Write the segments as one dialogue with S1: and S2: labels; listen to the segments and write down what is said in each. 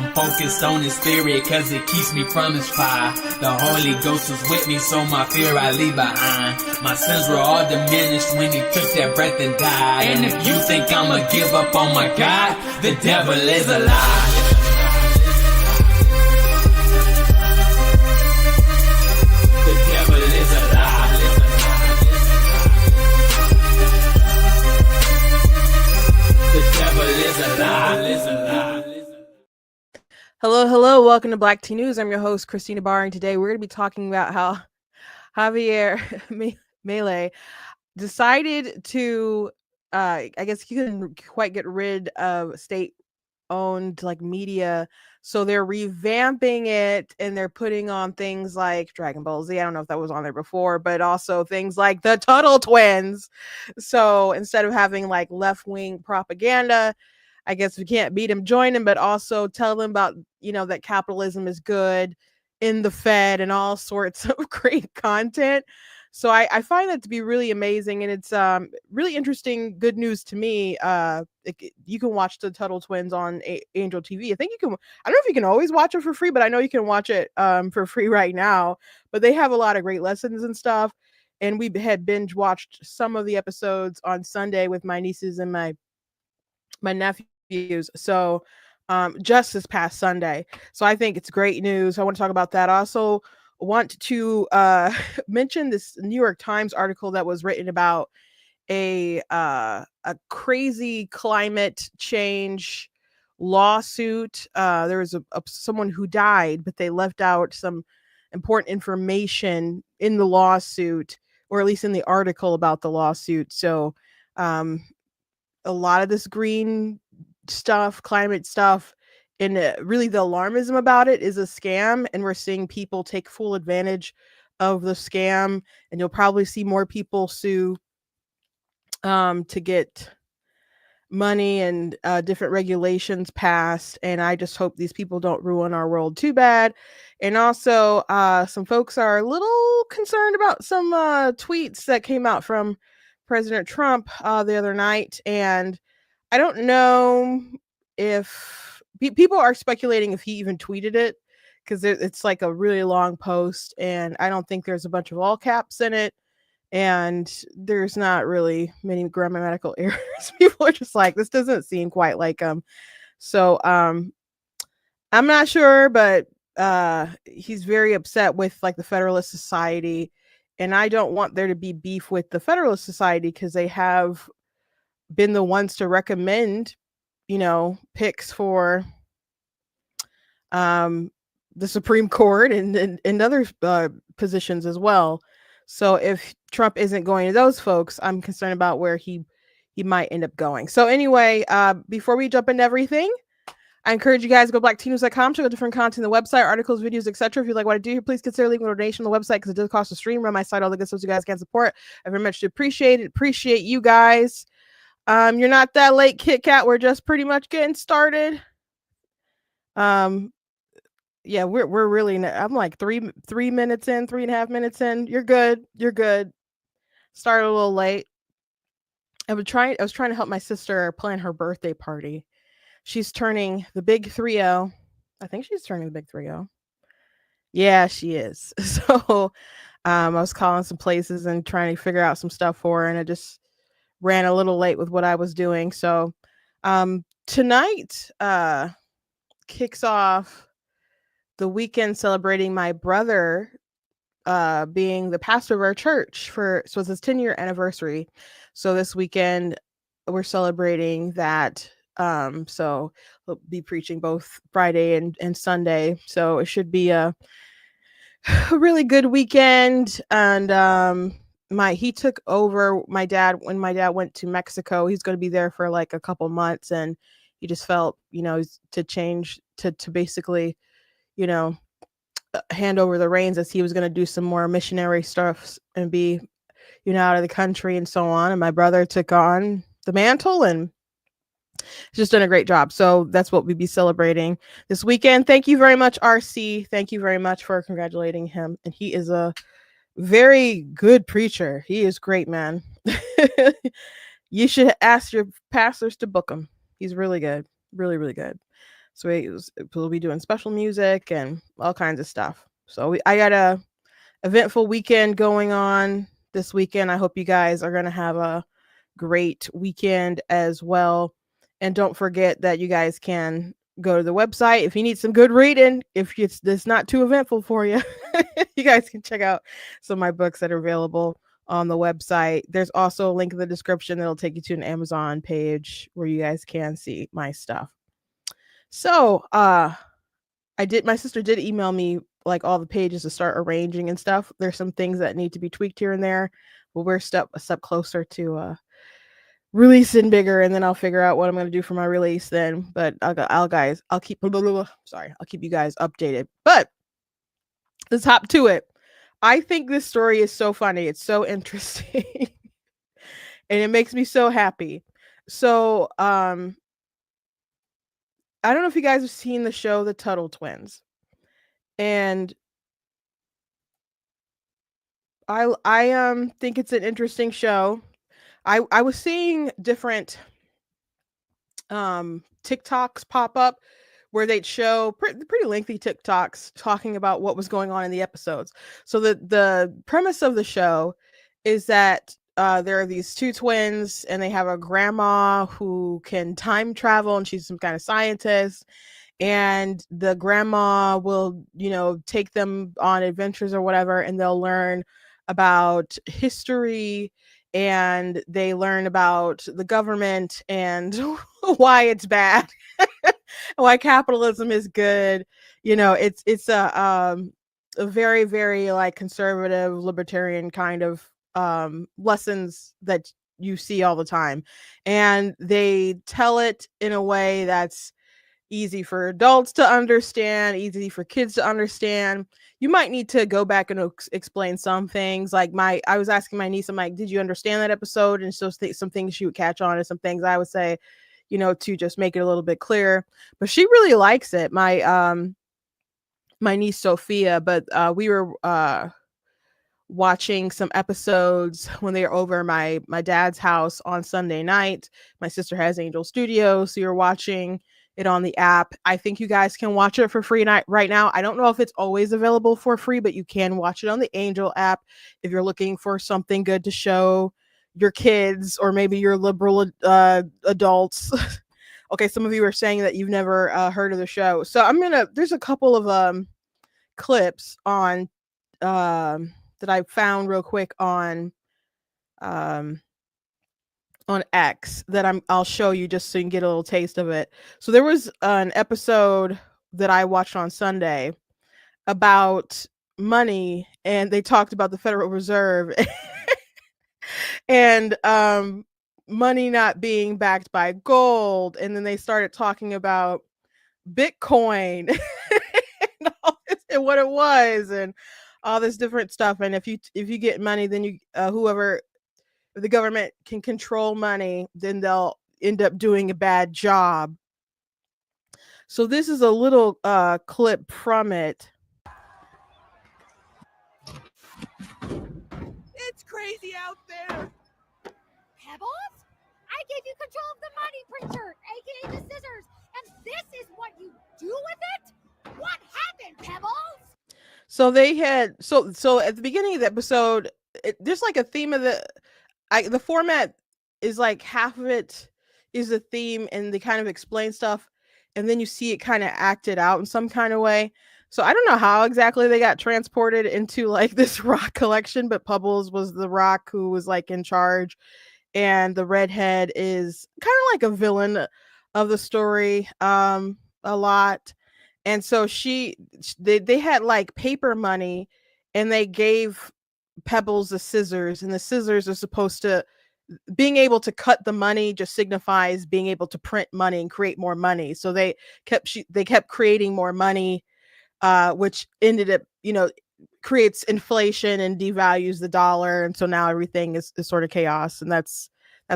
S1: I'm focused on his spirit cause it keeps me from his fire. The Holy Ghost was with me, so my fear I leave behind. My sins were all diminished when he took that breath and died. And if you think I'ma give up on my God, the devil is a lie.
S2: Hello, welcome to Black Tea News. I'm your host, Christina Barr, and today we're going to be talking about how Javier Milei decided to, I guess he couldn't quite get rid of state-owned media, so they're revamping it, and they're putting on things like Dragon Ball Z. I don't know if that was on there before, but also things like the Tuttle Twins. So instead of having left-wing propaganda, I guess we can't beat him, join him, but also tell them about, that capitalism is good in the Fed and all sorts of great content. So I find that to be really amazing. And it's really interesting, good news to me. You can watch the Tuttle Twins on Angel TV. I think you can, I don't know if you can always watch it for free, but I know you can watch it for free right now. But they have a lot of great lessons and stuff. And we had binge watched some of the episodes on Sunday with my nieces and my nephews. So just this past Sunday. So I think it's great news. I want to talk about that. I also want to mention this New York Times article that was written about a crazy climate change lawsuit. There was someone who died, but they left out some important information in the lawsuit, or at least in the article about the lawsuit. So a lot of this green stuff, climate stuff, and really the alarmism about it is a scam, and we're seeing people take full advantage of the scam, and you'll probably see more people sue to get money and different regulations passed. And I just hope these people don't ruin our world too bad. And also some folks are a little concerned about some tweets that came out from President Trump the other night, and I don't know if people are speculating if he even tweeted it, because it's like a really long post, and I don't think there's a bunch of all caps in it, and there's not really many grammatical errors. People are just like, this doesn't seem quite like him. So I'm not sure, but he's very upset with the Federalist Society, and I don't want there to be beef with the Federalist Society because they have been the ones to recommend, picks for the Supreme Court and other positions as well. So if Trump isn't going to those folks, I'm concerned about where he might end up going. So anyway, before we jump into everything, I encourage you guys to go to blacktnews.com, check out different content on the website, articles, videos, etc. If you like what I do here, please consider leaving a donation on the website because it does cost a stream, run my site, all the good stuff you guys can support. I very much appreciate it. Appreciate you guys. You're not that late, Kit Kat. We're just pretty much getting started. Yeah, we're really. I'm like 3 minutes in, 3.5 minutes in. You're good. You're good. Started a little late. I was trying to help my sister plan her birthday party. She's turning the big 3-0. I think she's turning the big 3-0. Yeah, she is. So, I was calling some places and trying to figure out some stuff for her, and I just ran a little late with what I was doing. So tonight kicks off the weekend celebrating my brother being the pastor of our church so it's his 10-year anniversary. So this weekend we're celebrating that. So we'll be preaching both Friday and Sunday. So it should be a really good weekend. And he took over my dad when my dad went to Mexico. He's going to be there for a couple months, and he just felt, to change to basically, hand over the reins as he was going to do some more missionary stuff and be, out of the country and so on. And my brother took on the mantle and just done a great job. So that's what we'll be celebrating this weekend. Thank you very much, RC. Thank you very much for congratulating him. And he is a very good preacher. He is great, man. You should ask your pastors to book him. He's really good. Really, really good. So we'll be doing special music and all kinds of stuff. So I got a eventful weekend going on this weekend. I hope you guys are going to have a great weekend as well. And don't forget that you guys can go to the website if you need some good reading. If it's not too eventful for you, you guys can check out some of my books that are available on the website. There's also a link in the description that'll take you to an Amazon page where you guys can see my stuff. So, my sister did email me like all the pages to start arranging and stuff. There's some things that need to be tweaked here and there, but we're a step closer to releasing bigger, and then I'll figure out what I'm going to do for my release then. But I'll keep you guys updated. But let's hop to it. I think this story is so funny. It's so interesting. And it makes me so happy. So, I don't know if you guys have seen the show The Tuttle Twins. And I think it's an interesting show. I was seeing different TikToks pop up where they'd show pretty lengthy TikToks talking about what was going on in the episodes. So the premise of the show is that there are these two twins and they have a grandma who can time travel, and she's some kind of scientist, and the grandma will, take them on adventures or whatever, and they'll learn about history, and they learn about the government and why it's bad, why capitalism is good. It's a very, very like conservative libertarian kind of lessons that you see all the time, and they tell it in a way that's easy for adults to understand, easy for kids to understand. You might need to go back and explain some things. Like I was asking my niece, I'm like, did you understand that episode? And so some things she would catch on, and some things I would say, to just make it a little bit clearer. But she really likes it. My niece Sophia, but we were watching some episodes when they were over my dad's house on Sunday night. My sister has Angel Studio, so you're watching it on the app. I think you guys can watch it for free right now. I don't know if it's always available for free, but you can watch it on the Angel app if you're looking for something good to show your kids or maybe your liberal adults. Okay, some of you are saying that you've never heard of the show. So there's a couple of clips on that I found real quick on X that I'll show you just so you can get a little taste of it. So there was an episode that I watched on Sunday about money, and they talked about the Federal Reserve and money not being backed by gold, and then they started talking about Bitcoin and all this, and what it was, and all this different stuff. And if you get money, then you if the government can control money, then they'll end up doing a bad job. So this is a little clip from it.
S3: It's crazy out there.
S4: Pebbles? I gave you control of the money printer, aka the scissors, and this is what you do with it? What happened, Pebbles?
S2: So they had so at the beginning of the episode, there's like a theme of the format is like half of it is a theme, and they kind of explain stuff, and then you see it kind of acted out in some kind of way. So I don't know how exactly they got transported into like this rock collection, but Pebbles was the rock who was like in charge, and the redhead is kind of like a villain of the story a lot. And so they had like paper money, and they gave Pebbles the scissors, and the scissors are supposed to being able to cut the money just signifies being able to print money and create more money. So they kept creating more money, which ended up, creates inflation and devalues the dollar. And so now everything is sort of chaos, and that's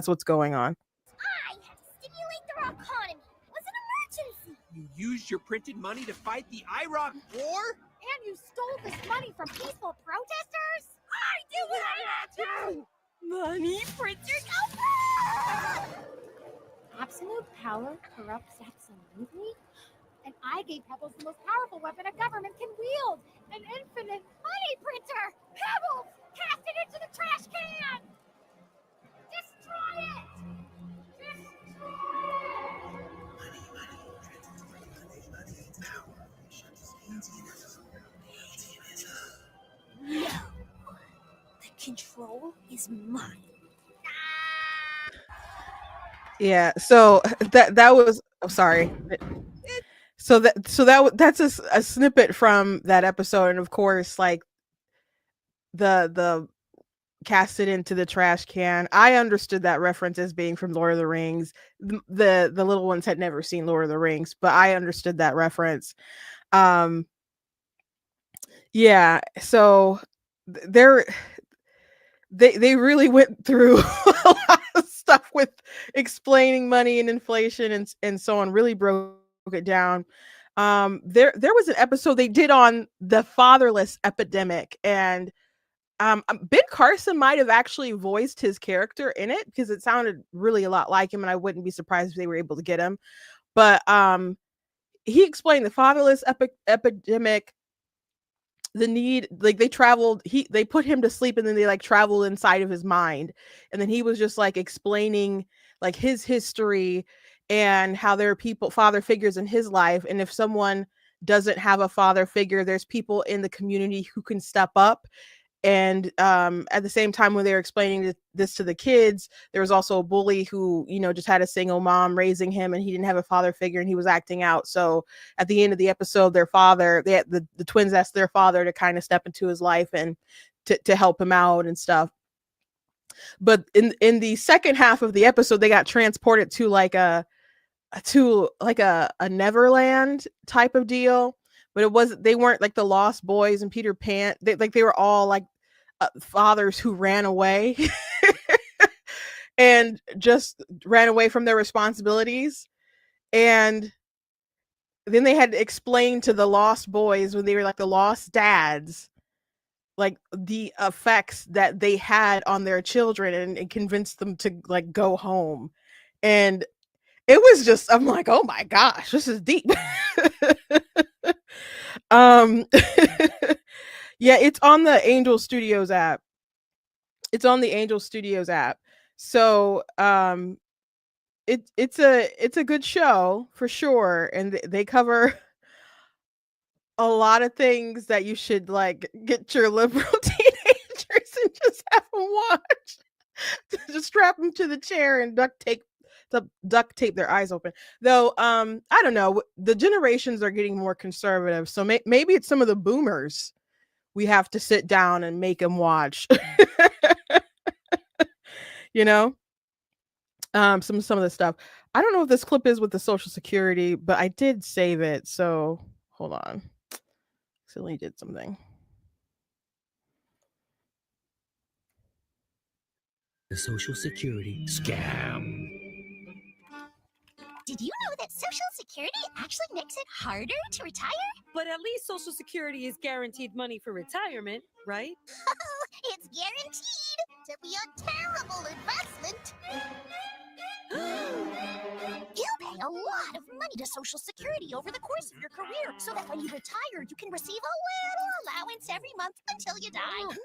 S2: what's going on.
S4: I had to stimulate the economy. It was an emergency.
S3: You used your printed money to fight the Iraq war?
S4: And you stole this money from peaceful protesters? I did what I had to! Money printers open! Absolute power corrupts absolutely? gave Pebbles the most powerful weapon a government can wield, an infinite money printer. Pebbles, cast it into the trash can. Destroy it.
S5: No. The control is mine.
S2: Yeah, so that was, oh, sorry. That's a snippet from that episode, and of course, like the cast it into the trash can. I understood that reference as being from Lord of the Rings. The little ones had never seen Lord of the Rings, but I understood that reference. Yeah, so they're they really went through a lot of stuff with explaining money and inflation and so on. Really broke it down. There was an episode they did on the fatherless epidemic, and Ben Carson might have actually voiced his character in it because it sounded really a lot like him, and I wouldn't be surprised if they were able to get him. But he explained the fatherless epidemic, the need, like they put him to sleep, and then they like traveled inside of his mind, and then he was just like explaining like his history and how there are father figures in his life, and if someone doesn't have a father figure, there's people in the community who can step up. And at the same time, when they were explaining this to the kids, there was also a bully who, just had a single mom raising him, and he didn't have a father figure, and he was acting out. So at the end of the episode, the twins asked their father to kind of step into his life and to help him out and stuff. But in the second half of the episode, they got transported to like a Neverland type of deal. But they weren't like the Lost Boys and Peter Pan. They were all like fathers who ran away and just ran away from their responsibilities. And then they had to explain to the Lost Boys, when they were like the lost dads, like the effects that they had on their children, and convinced them to like go home. And it was just, I'm like, oh my gosh, this is deep. Yeah, it's on the Angel Studios app. So it's a good show for sure, and they cover a lot of things that you should like get your liberal teenagers and just have them watch. Just strap them to the chair and duct tape their eyes open. Though I don't know, the generations are getting more conservative, so maybe it's some of the boomers we have to sit down and make them watch. Some of the stuff. I don't know if this clip is with the Social Security, but I did save it, so hold on. Silly did something.
S6: The Social Security scam.
S5: Did you know that Social Security actually makes it harder to retire?
S7: But at least Social Security is guaranteed money for retirement, right?
S5: It's guaranteed to be a terrible investment. You'll pay a lot of money to Social Security over the course of your career, so that when you retire, you can receive a little allowance every month until you die.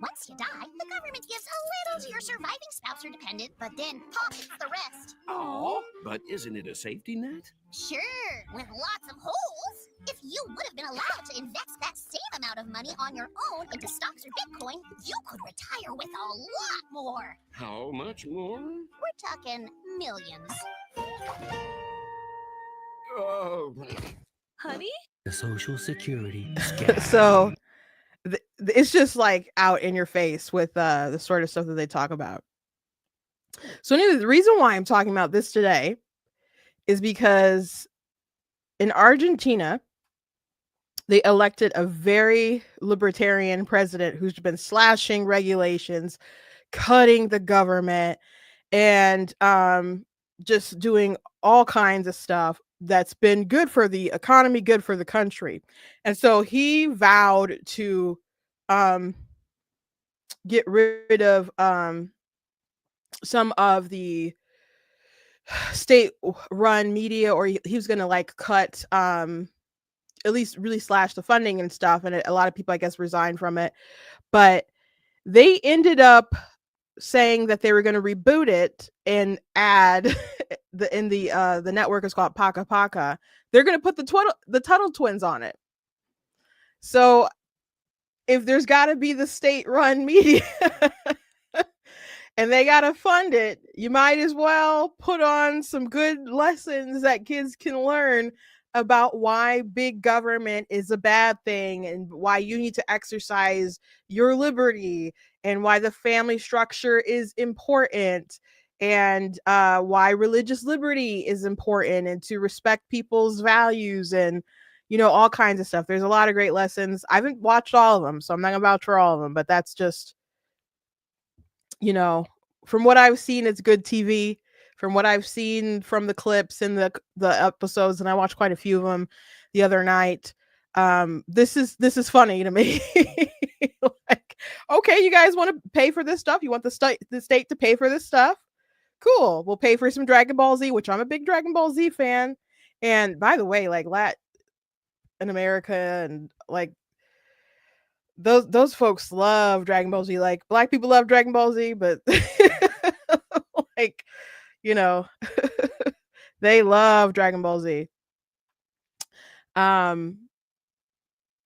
S5: Once you die, the government gives a little to your surviving spouse or dependent, but then pockets the rest.
S8: Oh, but isn't it a safety net?
S5: Sure, with lots of holes. If you would have been allowed to invest that same amount of money on your own into stocks or Bitcoin, you could retire with a lot more.
S8: How much more?
S5: We're talking millions.
S8: Oh,
S7: Honey?
S6: The Social Security scam.
S2: So it's just like out in your face with the sort of stuff that they talk about. So anyway, the reason why I'm talking about this today is because in Argentina, they elected a very libertarian president who's been slashing regulations, cutting the government, and just doing all kinds of stuff that's been good for the economy, good for the country. And so he vowed to get rid of some of the state-run media, or he was going to like cut, at least really slash the funding and stuff. And a lot of people, I guess, resigned from it. But they ended up saying that they were going to reboot it and add the network is called Paka Paka. They're going to put the Tuttle Twins on it. So if there's got to be the state-run media and they got to fund it, you might as well put on some good lessons that kids can learn about why big government is a bad thing, and why you need to exercise your liberty, and why the family structure is important, and why religious liberty is important, and to respect people's values, and all kinds of stuff. There's a lot of great lessons. I haven't watched all of them, so I'm not gonna vouch for all of them, but that's just, from what I've seen, it's good TV. From what I've seen from the clips and the episodes, and I watched quite a few of them the other night, this is funny to me. Like, okay, you guys want to pay for this stuff? You want the state to pay for this stuff? Cool. We'll pay for some Dragon Ball Z, which I'm a big Dragon Ball Z fan. And by the way, like in America, and like those folks love Dragon Ball Z. Like, black people love Dragon Ball Z, but like, they love Dragon Ball Z.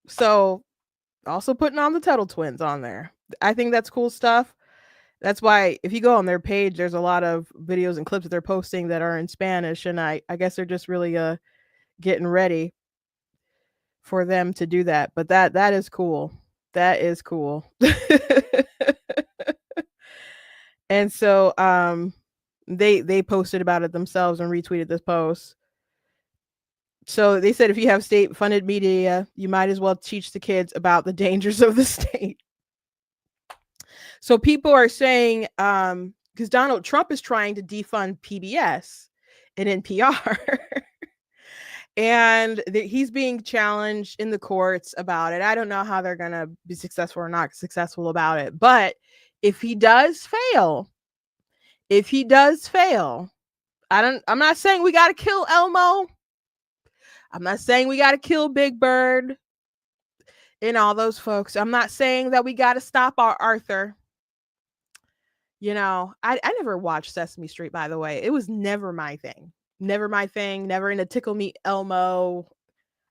S2: So also putting on the Tuttle Twins on there. I think that's cool stuff. That's why if you go on their page, there's a lot of videos and clips that they're posting that are in Spanish, and I guess they're just really getting ready for them to do that. But that is cool. That is cool. And so they posted about it themselves and retweeted this post. So they said, if you have state-funded media, you might as well teach the kids about the dangers of the state. So people are saying, because Donald Trump is trying to defund PBS and NPR, and he's being challenged in the courts about it. I don't know how they're going to be successful or not successful about it. But if he does fail, I'm not saying we got to kill Elmo. I'm not saying we got to kill Big Bird and all those folks. I'm not saying that we got to stop our Arthur. I never watched Sesame Street, by the way. It was never my thing. Never into Tickle Me Elmo.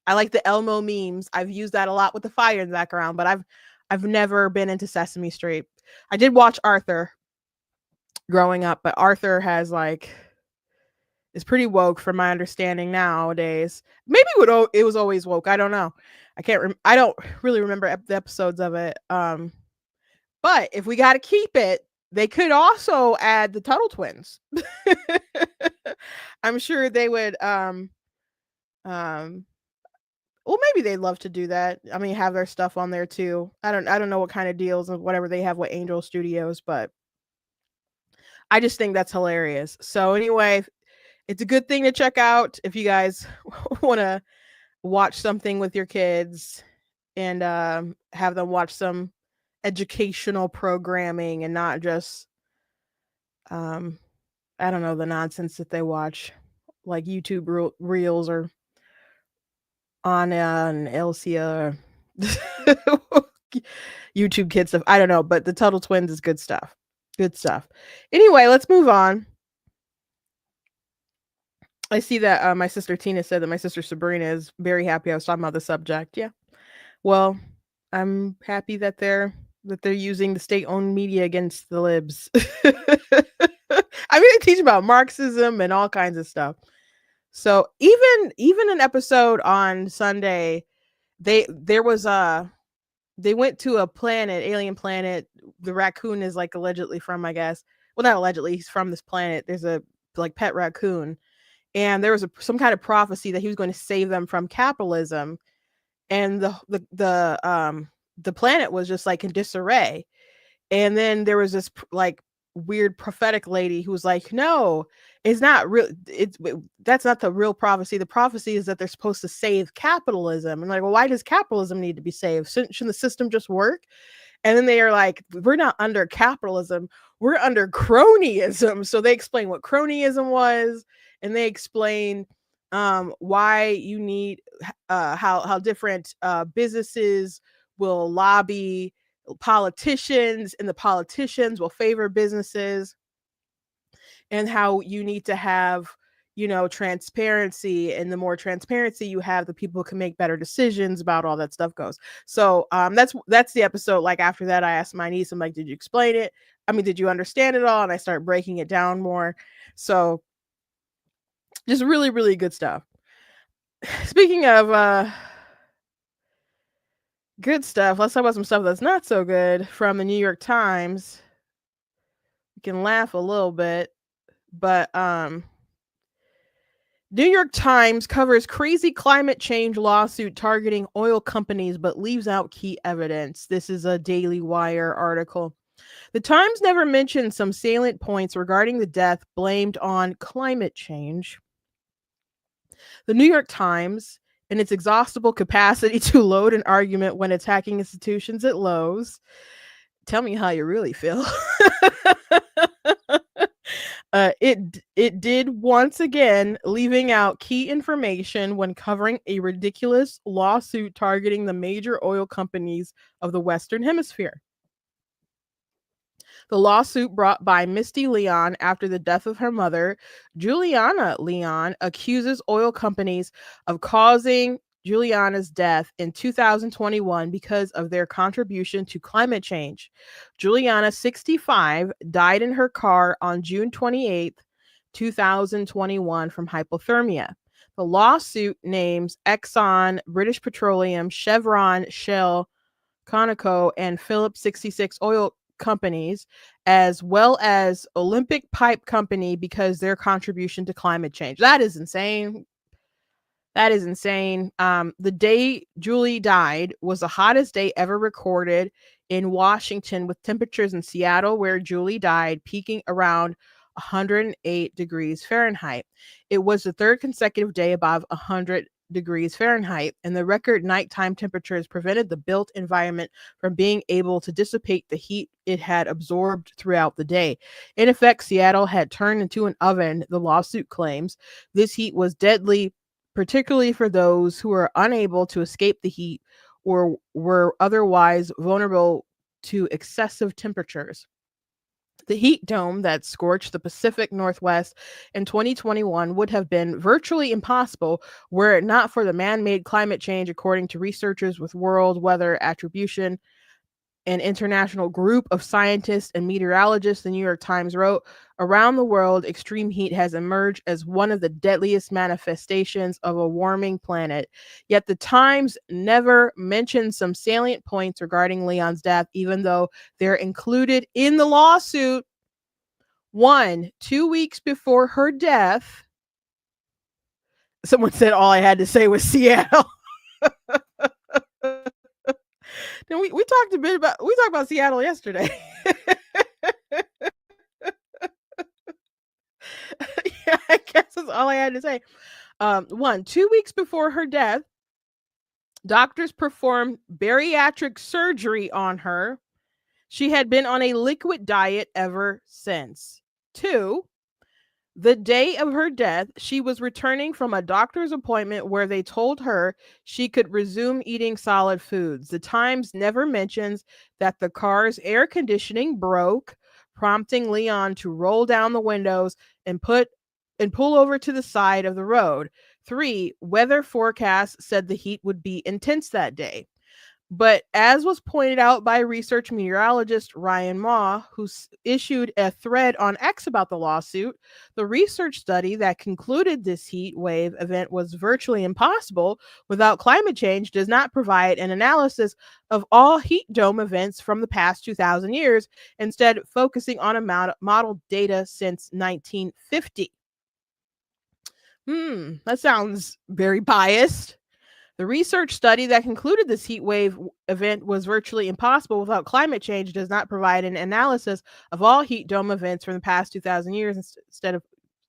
S2: I like the Elmo memes. I've used that a lot with the fire in the background, but I've never been into Sesame Street. I did watch Arthur growing up, but Arthur is pretty woke from my understanding nowadays. Maybe it was always woke. I don't know. I don't really remember the episodes of it. But if we got to keep it, they could also add the Tuttle Twins. I'm sure they would. Well, maybe they'd love to do that. I mean, have their stuff on there too. I don't know what kind of deals and whatever they have with Angel Studios, but I just think that's hilarious. So anyway, it's a good thing to check out if you guys want to watch something with your kids and have them watch some educational programming and not just I don't know, the nonsense that they watch, like YouTube reels or Anna and Elsia or YouTube Kids stuff. I don't know, but the Tuttle Twins is good stuff. Good stuff. Anyway, let's move on. I see that my sister Tina said that my sister Sabrina is very happy I was talking about the subject. Yeah. Well, I'm happy that they're using the state-owned media against the libs. I mean, they teach about Marxism and all kinds of stuff. So even an episode on Sunday, they went to a planet, alien planet. The raccoon is like allegedly from, I guess. Well, not allegedly, he's from this planet. There's a like pet raccoon. And there was some kind of prophecy that he was going to save them from capitalism. And the planet was just like in disarray. And then there was this like weird prophetic lady who was like, no, it's not real. That's not the real prophecy. The prophecy is that they're supposed to save capitalism. And like, well, why does capitalism need to be saved? Shouldn't the system just work? And then they are like, we're not under capitalism. we're under cronyism. So they explain what cronyism was, and they explain why you need how different businesses will lobby politicians, and the politicians will favor businesses, and how you need to have, transparency, and the more transparency you have, the people can make better decisions about all that stuff goes. So that's the episode. Like, after that, I asked my niece, I'm like, did you explain it? I mean, did you understand it all? And I start breaking it down more. So just really, really good stuff. Speaking of good stuff, let's talk about some stuff that's not so good from the New York Times. You can laugh a little bit, but New York Times covers crazy climate change lawsuit targeting oil companies but leaves out key evidence. This is a Daily Wire article. The Times never mentioned some salient points regarding the death blamed on climate change. The New York Times, in its exhaustible capacity to load an argument when attacking institutions at Lowe's, tell me how you really feel. It did once again, leaving out key information when covering a ridiculous lawsuit targeting the major oil companies of the Western Hemisphere. The lawsuit brought by Misty Leon after the death of her mother, Juliana Leon, accuses oil companies of causing Juliana's death in 2021 because of their contribution to climate change. Juliana, 65, died in her car on June 28, 2021 from hypothermia. The lawsuit names Exxon, British Petroleum, Chevron, Shell, Conoco, and Phillips 66 oil companies, as well as Olympic Pipe Company, because their contribution to climate change. That is insane. That is insane. The day Julie died was the hottest day ever recorded in Washington, with temperatures in Seattle, where Julie died, peaking around 108 degrees Fahrenheit. It was the third consecutive day above 100 degrees Fahrenheit, and the record nighttime temperatures prevented the built environment from being able to dissipate the heat it had absorbed throughout the day. In effect, Seattle had turned into an oven, the lawsuit claims. This heat was deadly, particularly for those who were unable to escape the heat or were otherwise vulnerable to excessive temperatures. The heat dome that scorched the Pacific Northwest in 2021 would have been virtually impossible were it not for the man-made climate change, according to researchers with World Weather Attribution, an international group of scientists and meteorologists. The New York Times wrote, around the world, extreme heat has emerged as one of the deadliest manifestations of a warming planet. Yet the Times never mentioned some salient points regarding Leon's death, even though they're included in the lawsuit. 1, 2 weeks before her death, someone said all I had to say was Seattle. Then we talked about Seattle yesterday. Yeah, I guess that's all I had to say. 1, 2 weeks before her death, doctors performed bariatric surgery on her. She had been on a liquid diet ever since. 2, the day of her death, she was returning from a doctor's appointment where they told her she could resume eating solid foods. The Times never mentions that the car's air conditioning broke, prompting Leon to roll down the windows and pull over to the side of the road. 3, weather forecasts said the heat would be intense that day. But as was pointed out by research meteorologist Ryan Ma, who issued a thread on X about the lawsuit, the research study that concluded this heat wave event was virtually impossible without climate change does not provide an analysis of all heat dome events from the past 2,000 years, instead focusing on a model data since 1950. That sounds very biased. The research study that concluded this heat wave event was virtually impossible without climate change does not provide an analysis of all heat dome events from the past 2,000 years. Instead of,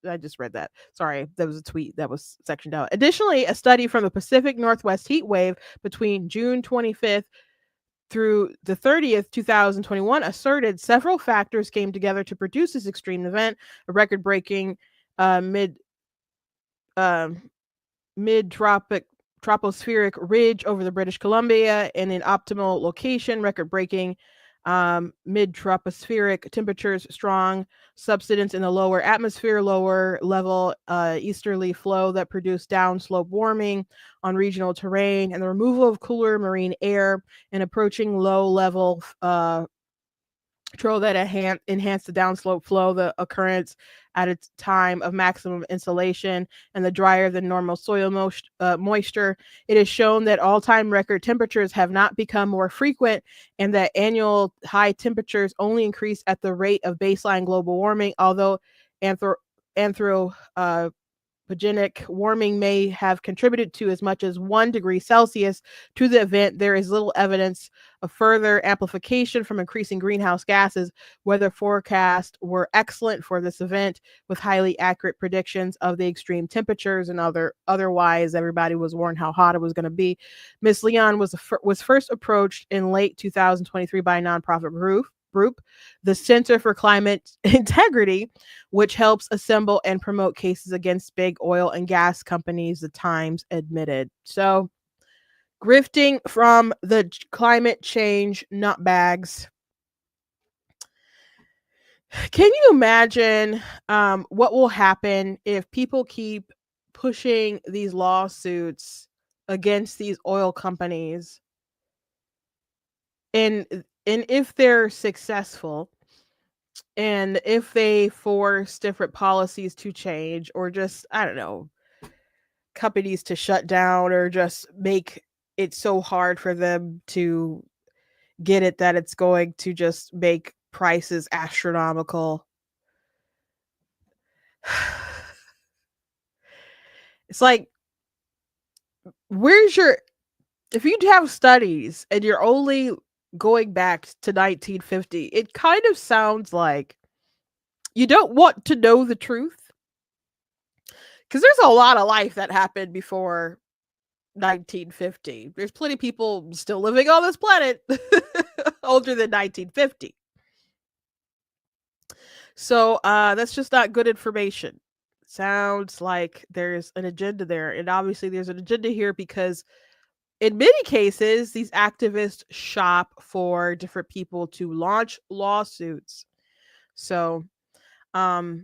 S2: I just read that. Sorry, that was a tweet that was sectioned out. Additionally, a study from the Pacific Northwest heat wave between June 25th through the 30th, 2021, asserted several factors came together to produce this extreme event, a record-breaking mid-tropospheric ridge over the British Columbia in an optimal location, record-breaking mid-tropospheric temperatures, strong subsidence in the lower atmosphere, lower level easterly flow that produced downslope warming on regional terrain, and the removal of cooler marine air and approaching low level control that enhance the downslope flow, the occurrence at its time of maximum insolation, and the drier than normal soil moisture. It is shown that all-time record temperatures have not become more frequent, and that annual high temperatures only increase at the rate of baseline global warming, although anthropogenic warming may have contributed to as much as 1 degree Celsius to the event. There is little evidence of further amplification from increasing greenhouse gases. Weather forecasts were excellent for this event, with highly accurate predictions of the extreme temperatures, and otherwise everybody was warned how hot it was going to be. Miss Leon was first approached in late 2023 by a nonprofit group, the Center for Climate Integrity, which helps assemble and promote cases against big oil and gas companies, the Times admitted. So, grifting from the climate change nutbags. Can you imagine what will happen if people keep pushing these lawsuits against these oil companies? And if they're successful, and if they force different policies to change, or just, I don't know, companies to shut down, or just make it so hard for them to get it that it's going to just make prices astronomical. It's like, if you have studies and you're only going back to 1950, it kind of sounds like you don't want to know the truth, because there's a lot of life that happened before 1950. There's plenty of people still living on this planet older than 1950. So that's just not good information. Sounds like there's an agenda there, and obviously there's an agenda here because in many cases, these activists shop for different people to launch lawsuits. So, that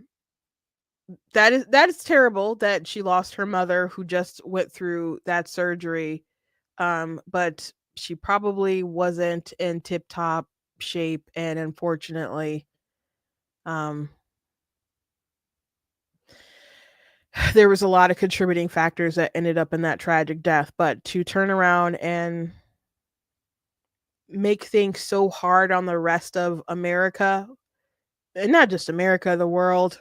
S2: is terrible that she lost her mother, who just went through that surgery. But she probably wasn't in tip-top shape, and unfortunately, there was a lot of contributing factors that ended up in that tragic death. But to turn around and make things so hard on the rest of America, and not just America, the world,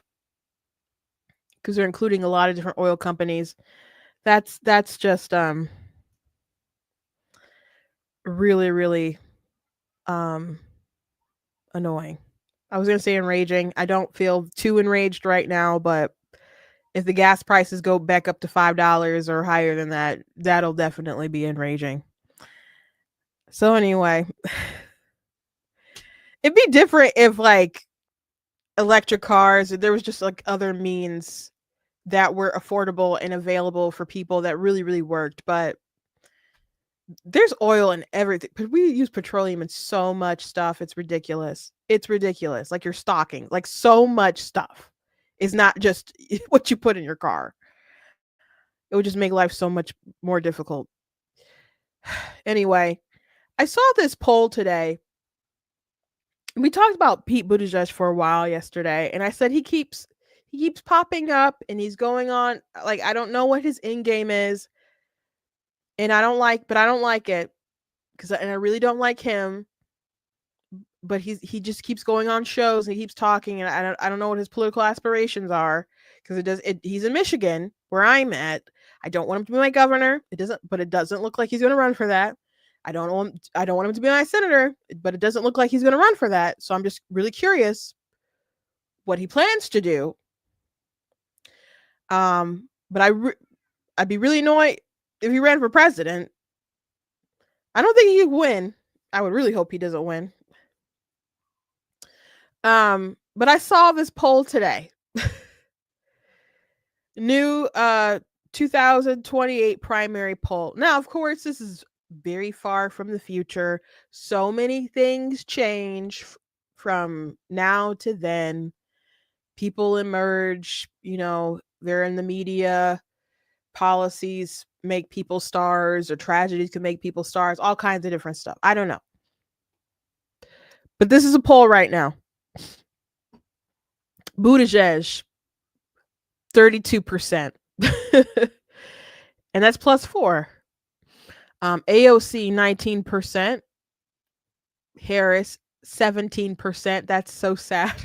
S2: because they're including a lot of different oil companies, that's just really, really annoying. I was gonna say enraging. I don't feel too enraged right now, but if the gas prices go back up to $5 or higher than that, that'll definitely be enraging. So anyway, it'd be different if like electric cars, there was just like other means that were affordable and available for people that really, really worked. But there's oil in everything. We use petroleum in so much stuff. It's ridiculous. It's ridiculous. Like, you're stocking, like, so much stuff. It's not just what you put in your car. It would just make life so much more difficult. Anyway, I saw this poll today. We talked about Pete Buttigieg for a while yesterday, and I said he keeps popping up, and he's going on, like, I don't know what his end game is, and I don't like it, and I really don't like him. But he just keeps going on shows, and he keeps talking, and I don't know what his political aspirations are, because he's in Michigan, where I'm at. I don't want him to be my governor. It doesn't look like he's going to run for that. I don't want him to be my senator, but it doesn't look like he's going to run for that. So I'm just really curious what he plans to do. But I'd be really annoyed if he ran for president. I don't think he could win. I would really hope he doesn't win. But I saw this poll today. New 2028 primary poll. Now, of course, this is very far from the future. So many things change from now to then. People emerge, they're in the media. Policies make people stars, or tragedies can make people stars, all kinds of different stuff. I don't know. But this is a poll right now. Buttigieg, 32%. And that's +4. AOC, 19%. Harris, 17%. That's so sad.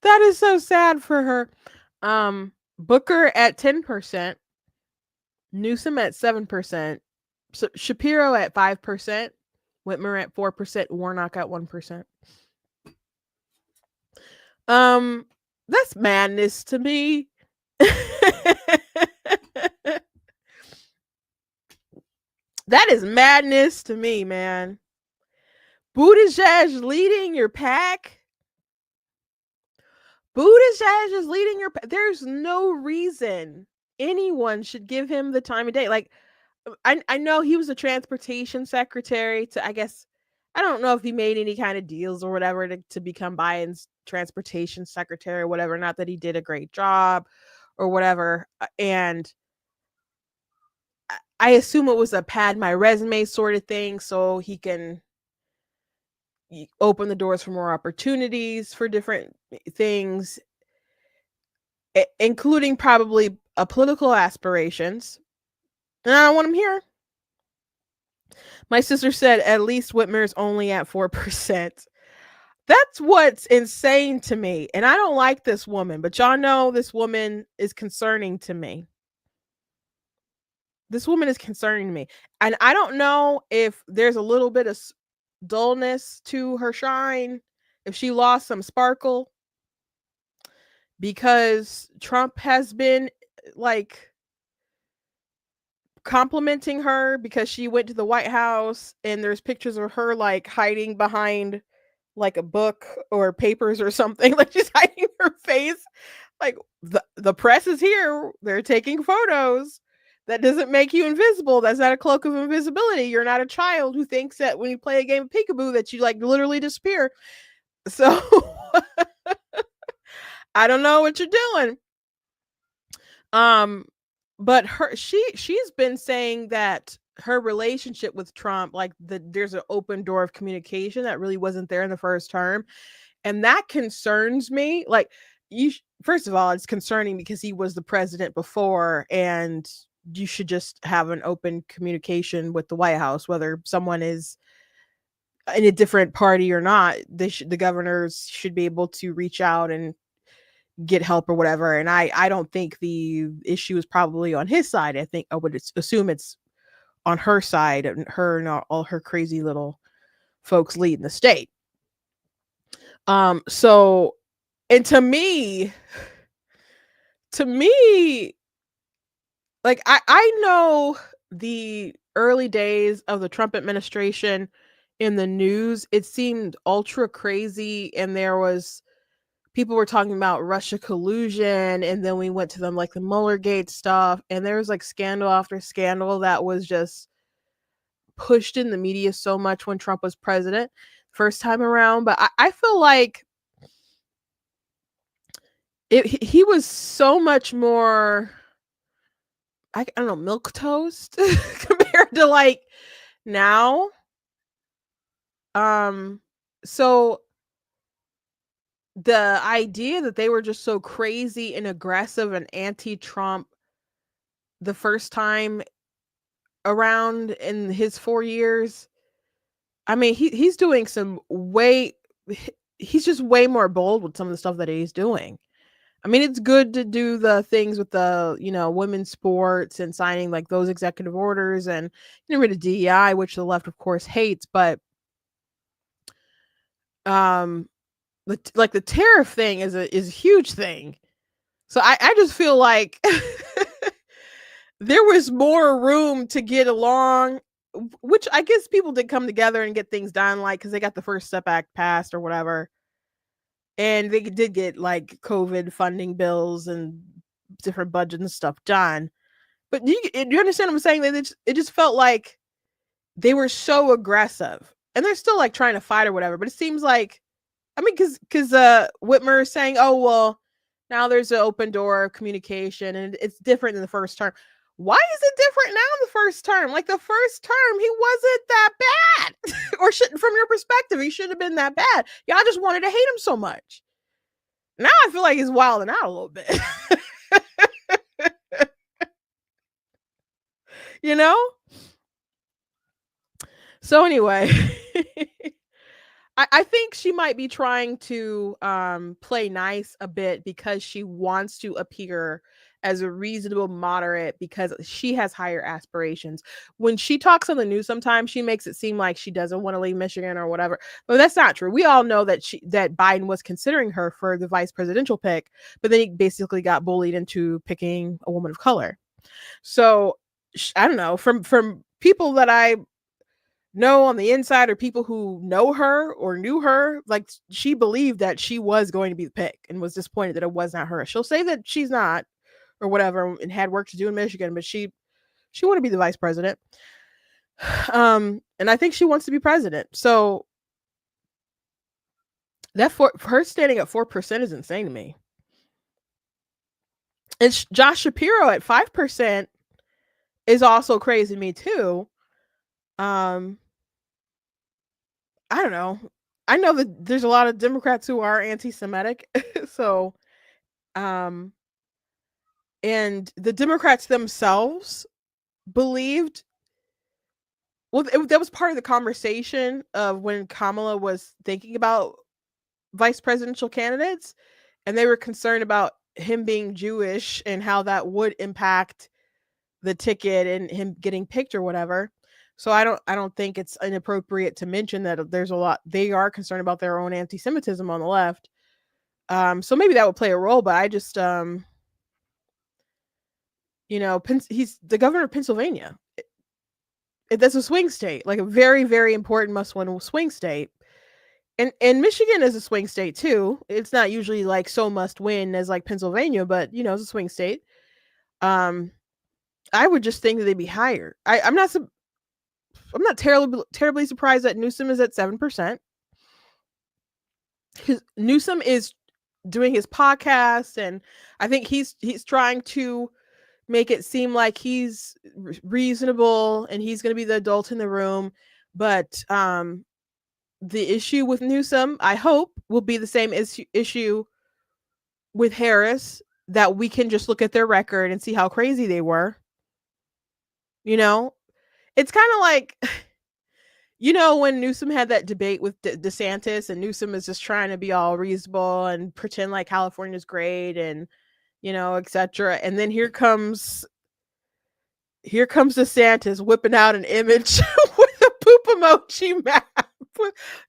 S2: That is so sad for her. Booker at 10%. Newsom at 7%. Shapiro at 5%. Whitmer at 4%. Warnock at 1%. That's madness to me. That is madness to me, man. Buttigieg leading your pack. Buttigieg is leading your pack. There's no reason anyone should give him the time of day. Like, I know he was a transportation secretary to, I guess, I don't know if he made any kind of deals or whatever to become Biden's transportation secretary or whatever. Not that he did a great job or whatever. And I assume it was a pad my resume sort of thing, so he can open the doors for more opportunities for different things, including probably political aspirations. And I don't want him here. My sister said at least Whitmer's only at 4%. That's what's insane to me. And I don't like this woman, but y'all know this woman is concerning to me. This woman is concerning to me. And I don't know if there's a little bit of dullness to her shine, if she lost some sparkle, because Trump has been like complimenting her because she went to the White House, and there's pictures of her like hiding behind like a book or papers or something. Like she's hiding her face. Like the press is here. They're taking photos. That doesn't make you invisible. That's not a cloak of invisibility. You're not a child who thinks that when you play a game of peekaboo that you like literally disappear. So I don't know what you're doing. But she's been saying that her relationship with Trump, like there's an open door of communication that really wasn't there in the first term. And that concerns me. Like, first of all, it's concerning because he was the president before, and you should just have an open communication with the White House, whether someone is in a different party or not. The governors should be able to reach out and get help or whatever. And I don't think the issue is probably on his side. I would assume it's on her side, and her and all her crazy little folks leading the state. So, and to me, like I know the early days of the Trump administration in the news, it seemed ultra crazy, and people were talking about Russia collusion, and then we went to them like the Muellergate stuff, and there was like scandal after scandal that was just pushed in the media so much when Trump was president first time around. But I feel like he was so much more, I don't know, milquetoast compared to like now. So the idea that they were just so crazy and aggressive and anti-Trump the first time around in his 4 years, I mean, he's doing he's just way more bold with some of the stuff that he's doing. I mean, it's good to do the things with the, women's sports and signing like those executive orders and getting rid of DEI, which the left, of course, hates. But the tariff thing is a huge thing. So I just feel like there was more room to get along which I guess people did come together and get things done, like because they got the First Step Act passed or whatever, and they did get like COVID funding bills and different budgets and stuff done. But you understand what I'm saying? That it just felt like they were so aggressive, and they're still like trying to fight or whatever. But it seems like, I mean, because Whitmer is saying, oh well, now there's an open door of communication, and it's different than the first term. Why is it different now in the first term? Like the first term, he wasn't that bad, or shouldn't, from your perspective, he shouldn't have been that bad. Y'all just wanted to hate him so much. Now I feel like he's wilding out a little bit. You know? So anyway, I think she might be trying to play nice a bit because she wants to appear as a reasonable moderate because she has higher aspirations. When she talks on the news, sometimes she makes it seem like she doesn't want to leave Michigan or whatever, but that's not true. We all know that that Biden was considering her for the vice presidential pick, but then he basically got bullied into picking a woman of color. So I don't know, from people that I know on the inside or people who know her or knew her, like she believed that she was going to be the pick and was disappointed that it was not her. She'll say that she's not or whatever and had work to do in Michigan, but she wanted to be the vice president. And I think she wants to be president. So that for her standing at 4% is insane to me. And Josh Shapiro at 5% is also crazy to me too. I don't know. I know that there's a lot of Democrats who are anti-Semitic. So, and the Democrats themselves believed, well, that was part of the conversation of when Kamala was thinking about vice presidential candidates, and they were concerned about him being Jewish and how that would impact the ticket and him getting picked or whatever. So I don't think it's inappropriate to mention that there's a lot, they are concerned about their own anti-Semitism on the left. So maybe that would play a role, but I just, he's the governor of Pennsylvania. That's a swing state, like a very, very important must-win swing state. And Michigan is a swing state too. It's not usually like so must-win as like Pennsylvania, but it's a swing state. I would just think that they'd be higher. I'm not terribly surprised that Newsom is at 7%. Newsom is doing his podcast, and I think he's trying to make it seem like he's reasonable and he's going to be the adult in the room. But the issue with Newsom, I hope, will be the same issue with Harris, that we can just look at their record and see how crazy they were. It's kind of like, when Newsom had that debate with DeSantis, and Newsom is just trying to be all reasonable and pretend like California's great and, etc. And then here comes DeSantis whipping out an image with a poop emoji map.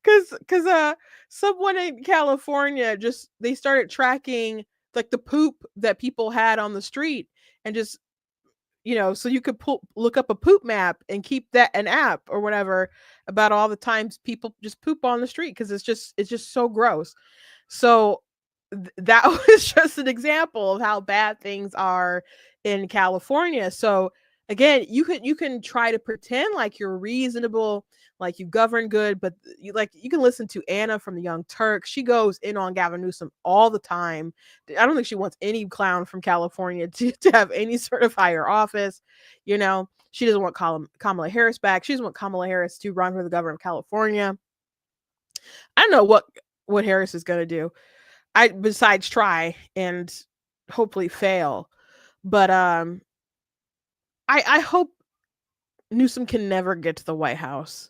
S2: Because someone in California they started tracking like the poop that people had on the street, and just, so you could look up a poop map and keep that an app or whatever about all the times people just poop on the street, because it's just so gross. So that was just an example of how bad things are in California. So again, you can try to pretend like you're reasonable, like you govern good, but you can listen to Anna from the Young Turks. She goes in on Gavin Newsom all the time. I don't think she wants any clown from California to have any sort of higher office. She doesn't want Kamala Harris back. She doesn't want Kamala Harris to run for the governor of California. I don't know what Harris is going to do. Besides try and hopefully fail. But I hope Newsom can never get to the White House.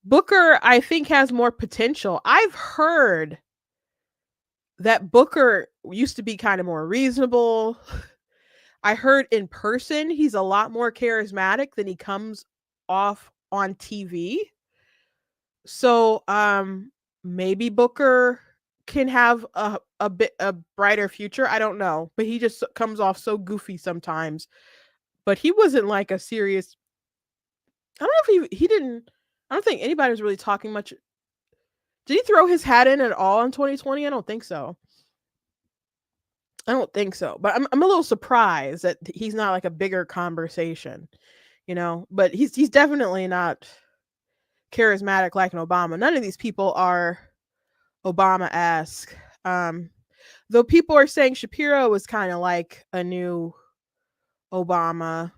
S2: Booker, I think, has more potential. I've heard that Booker used to be kind of more reasonable. I heard in person he's a lot more charismatic than he comes off on TV. So maybe Booker can have a brighter future. I don't know, but he just comes off so goofy sometimes. But he wasn't like a serious I don't know if he didn't. I don't think anybody was really talking much. Did he throw his hat in at all in 2020? I don't think so. I don't think so. But I'm a little surprised that he's not like a bigger conversation, you know. But he's definitely not charismatic like an Obama. None of these people are Obama-esque. Though people are saying Shapiro was kind of like a new Obama.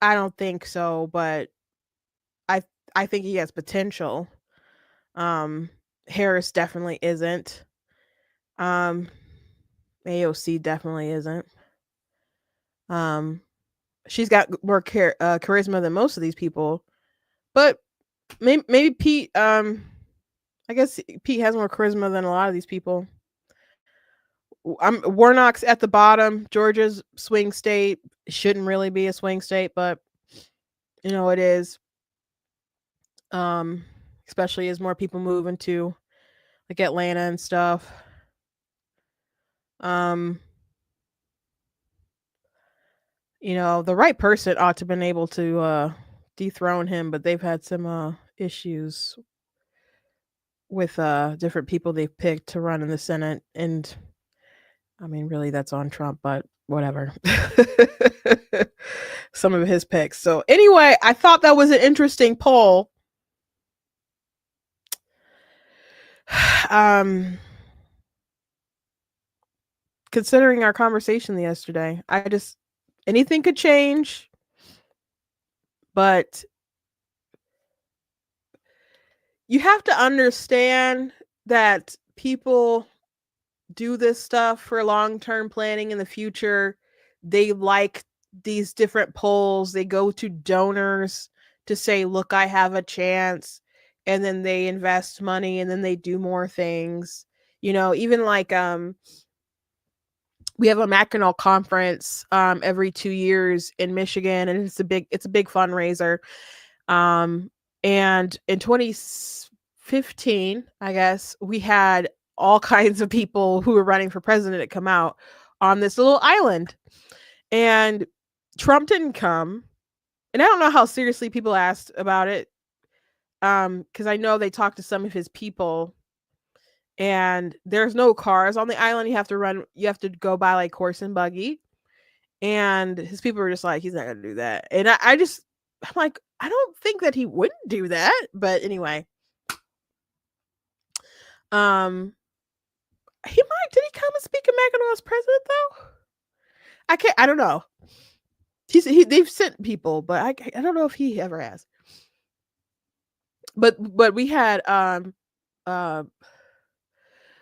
S2: I don't think so, but I think he has potential. Harris definitely isn't. AOC definitely isn't. She's got more charisma than most of these people, but maybe Pete. I guess Pete has more charisma than a lot of these people. Warnock's at the bottom. Georgia's swing state. Shouldn't really be a swing state, but you know it is. Especially as more people move into like Atlanta and stuff. You know, the right person ought to have been able to dethrone him, but they've had some issues with different people they've picked to run in the Senate. And I mean, really, that's on Trump, but whatever. Some of his picks. So anyway, I thought that was an interesting poll. Considering our conversation yesterday, anything could change, but you have to understand that people do this stuff for long-term planning in the future. They like these different polls. They go to donors to say, look, I have a chance. And then they invest money and then they do more things. You know, even like we have a Mackinac conference every 2 years in Michigan, and it's a big fundraiser. And in 2015, I guess, we had all kinds of people who were running for president to come out on this little island. And Trump didn't come. And I don't know how seriously people asked about it. Because I know they talked to some of his people. And there's no cars on the island. You have to go by like horse and buggy. And his people were just like, he's not gonna do that. And I'm like, I don't think that he wouldn't do that. But anyway. Did he come and speak in Mackinac as president though? I don't know. They've sent people, but I don't know if he ever has. But we had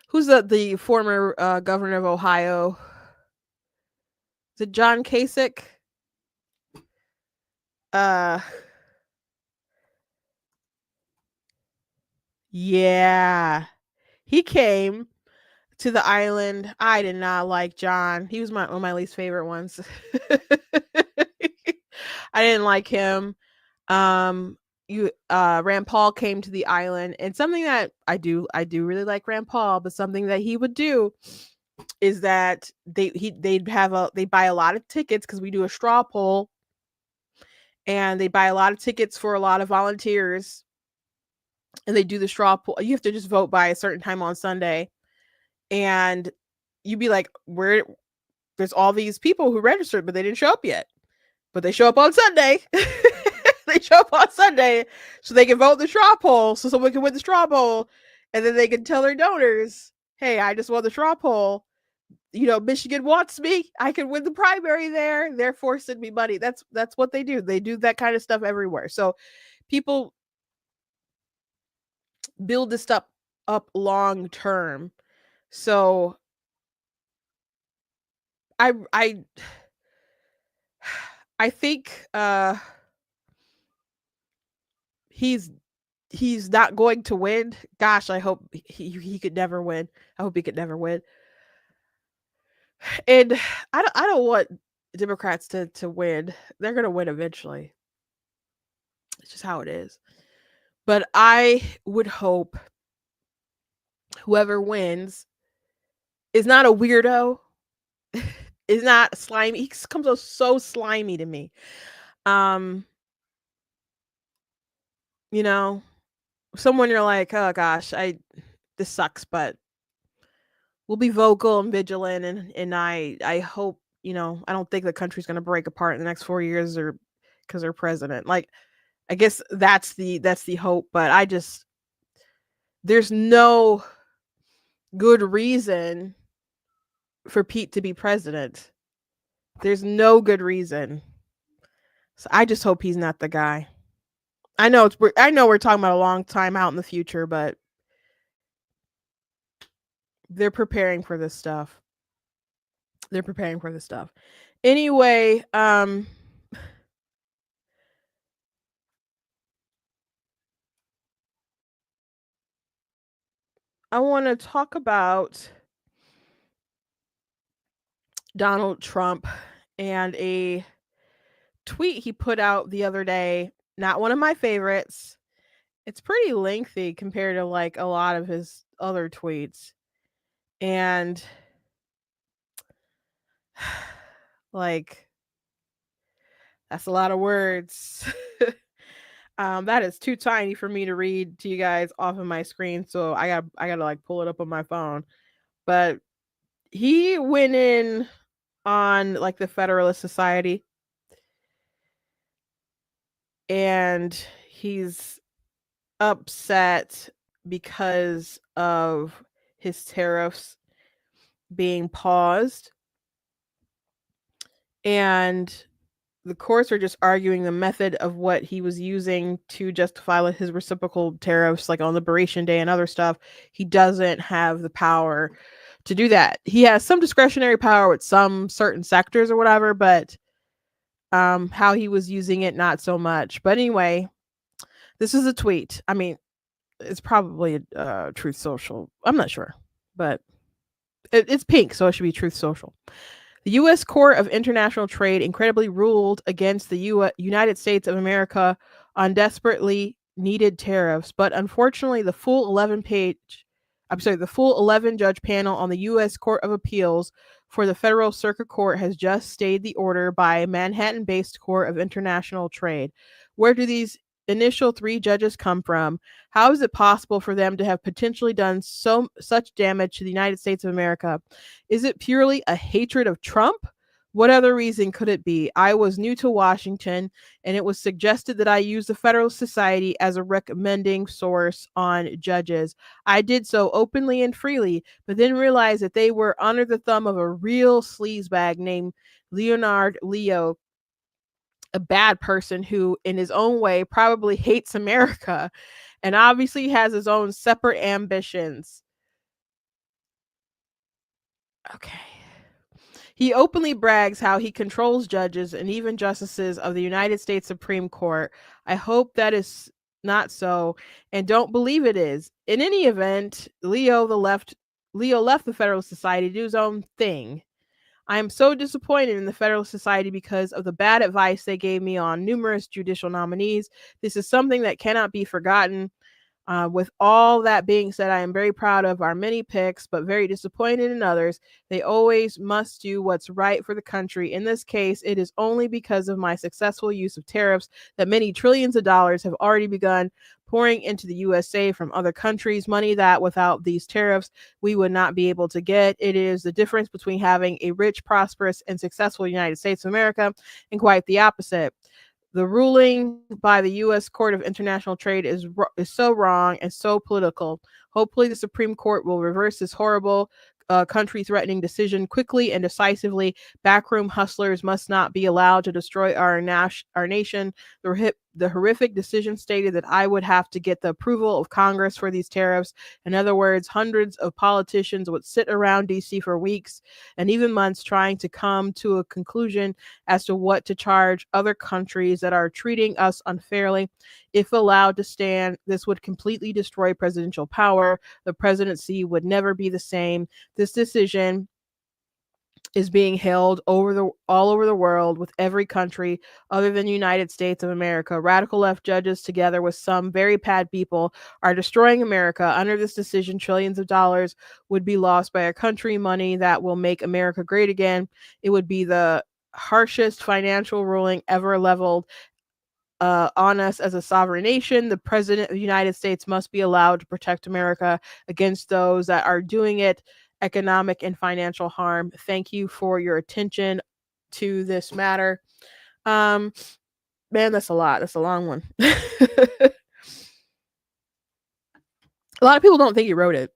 S2: who's the former governor of Ohio? Is it John Kasich? Yeah. He came to the island. I did not like John. He was one of my least favorite ones. I didn't like him. Rand Paul came to the island, and something that I do really like Rand Paul, but something that he would do is that they'd buy a lot of tickets because we do a straw poll, and they buy a lot of tickets for a lot of volunteers, and they do the straw poll. You have to just vote by a certain time on Sunday, and you'd be like, where? There's all these people who registered, but they didn't show up yet. But they show up on Sunday. They show up on Sunday so they can vote the straw poll, so someone can win the straw poll, and then they can tell their donors, hey, I just won the straw poll. You know, Michigan wants me. I can win the primary there. Therefore, send me money. That's what they do. They do that kind of stuff everywhere. So people build this stuff up long term. So I think he's not going to win. Gosh, I hope he could never win. I hope he could never win. And I don't want Democrats to win. They're going to win eventually. It's just how it is. But I would hope whoever wins is not a weirdo. Is not slimy. He comes out so slimy to me. you know, someone you're like, oh gosh, this sucks, but we'll be vocal and vigilant, and I hope, I don't think the country's going to break apart in the next 4 years or because they're president. Like, I guess that's the hope, but there's no good reason for Pete to be president. There's no good reason. So I just hope he's not the guy. I know we're talking about a long time out in the future, but they're preparing for this stuff. They're preparing for this stuff. Anyway, I want to talk about Donald Trump and a tweet he put out the other day. Not one of my favorites. It's pretty lengthy compared to like a lot of his other tweets. And like, that's a lot of words. That is too tiny for me to read to you guys off of my screen, so I gotta like pull it up on my phone. But he went in on like the Federalist Society, and he's upset because of his tariffs being paused, and the courts are just arguing the method of what he was using to justify his reciprocal tariffs, like on Liberation Day and other stuff. He doesn't have the power to do that. He has some discretionary power with some certain sectors or whatever, but how he was using it, not so much. But anyway, this is a tweet. I mean, it's probably Truth Social. I'm not sure, but it's pink, so it should be Truth Social. The U.S. Court of International Trade incredibly ruled against the United States of America on desperately needed tariffs, but unfortunately, the full 11-judge panel on the U.S. Court of Appeals for the Federal Circuit Court has just stayed the order by Manhattan-based Court of International Trade. Where do these initial 3 judges come from? How is it possible for them to have potentially done such damage to the United States of America? Is it purely a hatred of Trump? What other reason could it be? I was new to Washington, and it was suggested that I use the Federalist Society as a recommending source on judges. I did so openly and freely, but then realized that they were under the thumb of a real sleazebag named Leonard Leo, a bad person who, in his own way, probably hates America and obviously has his own separate ambitions. Okay. He openly brags how he controls judges and even justices of the United States Supreme Court. I hope that is not so, and don't believe it is. In any event, Leo left the Federalist Society to do his own thing. I am so disappointed in the Federalist Society because of the bad advice they gave me on numerous judicial nominees. This is something that cannot be forgotten. With all that being said, I am very proud of our many picks, but very disappointed in others. They always must do what's right for the country. In this case, it is only because of my successful use of tariffs that many trillions of dollars have already begun pouring into the USA from other countries, money that without these tariffs, we would not be able to get. It is the difference between having a rich, prosperous, and successful United States of America and quite the opposite. The ruling by the U.S. Court of International Trade is so wrong and so political. Hopefully, the Supreme Court will reverse this horrible, country-threatening decision quickly and decisively. Backroom hustlers must not be allowed to destroy our nation. The horrific decision stated that I would have to get the approval of Congress for these tariffs. In other words, hundreds of politicians would sit around D.C. for weeks and even months trying to come to a conclusion as to what to charge other countries that are treating us unfairly. If allowed to stand, this would completely destroy presidential power. The presidency would never be the same. This decision is being held all over the world with every country other than the United States of America. Radical left judges, together with some very bad people, are destroying America. Under this decision, trillions of dollars would be lost by our country, money that will make America great again. It would be the harshest financial ruling ever leveled on us as a sovereign nation. The president of the United States must be allowed to protect America against those that are doing it economic and financial harm. Thank you for your attention to this matter. Man, that's a lot. That's a long one. A lot of people don't think he wrote it.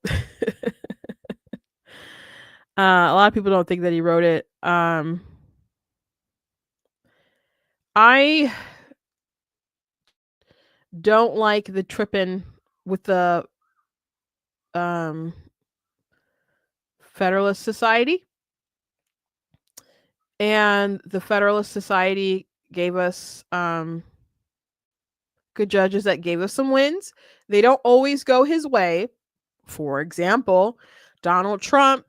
S2: A lot of people don't think that he wrote it. I don't like the tripping with the Federalist Society. And the Federalist Society gave us good judges that gave us some wins. They don't always go his way. For example, Donald Trump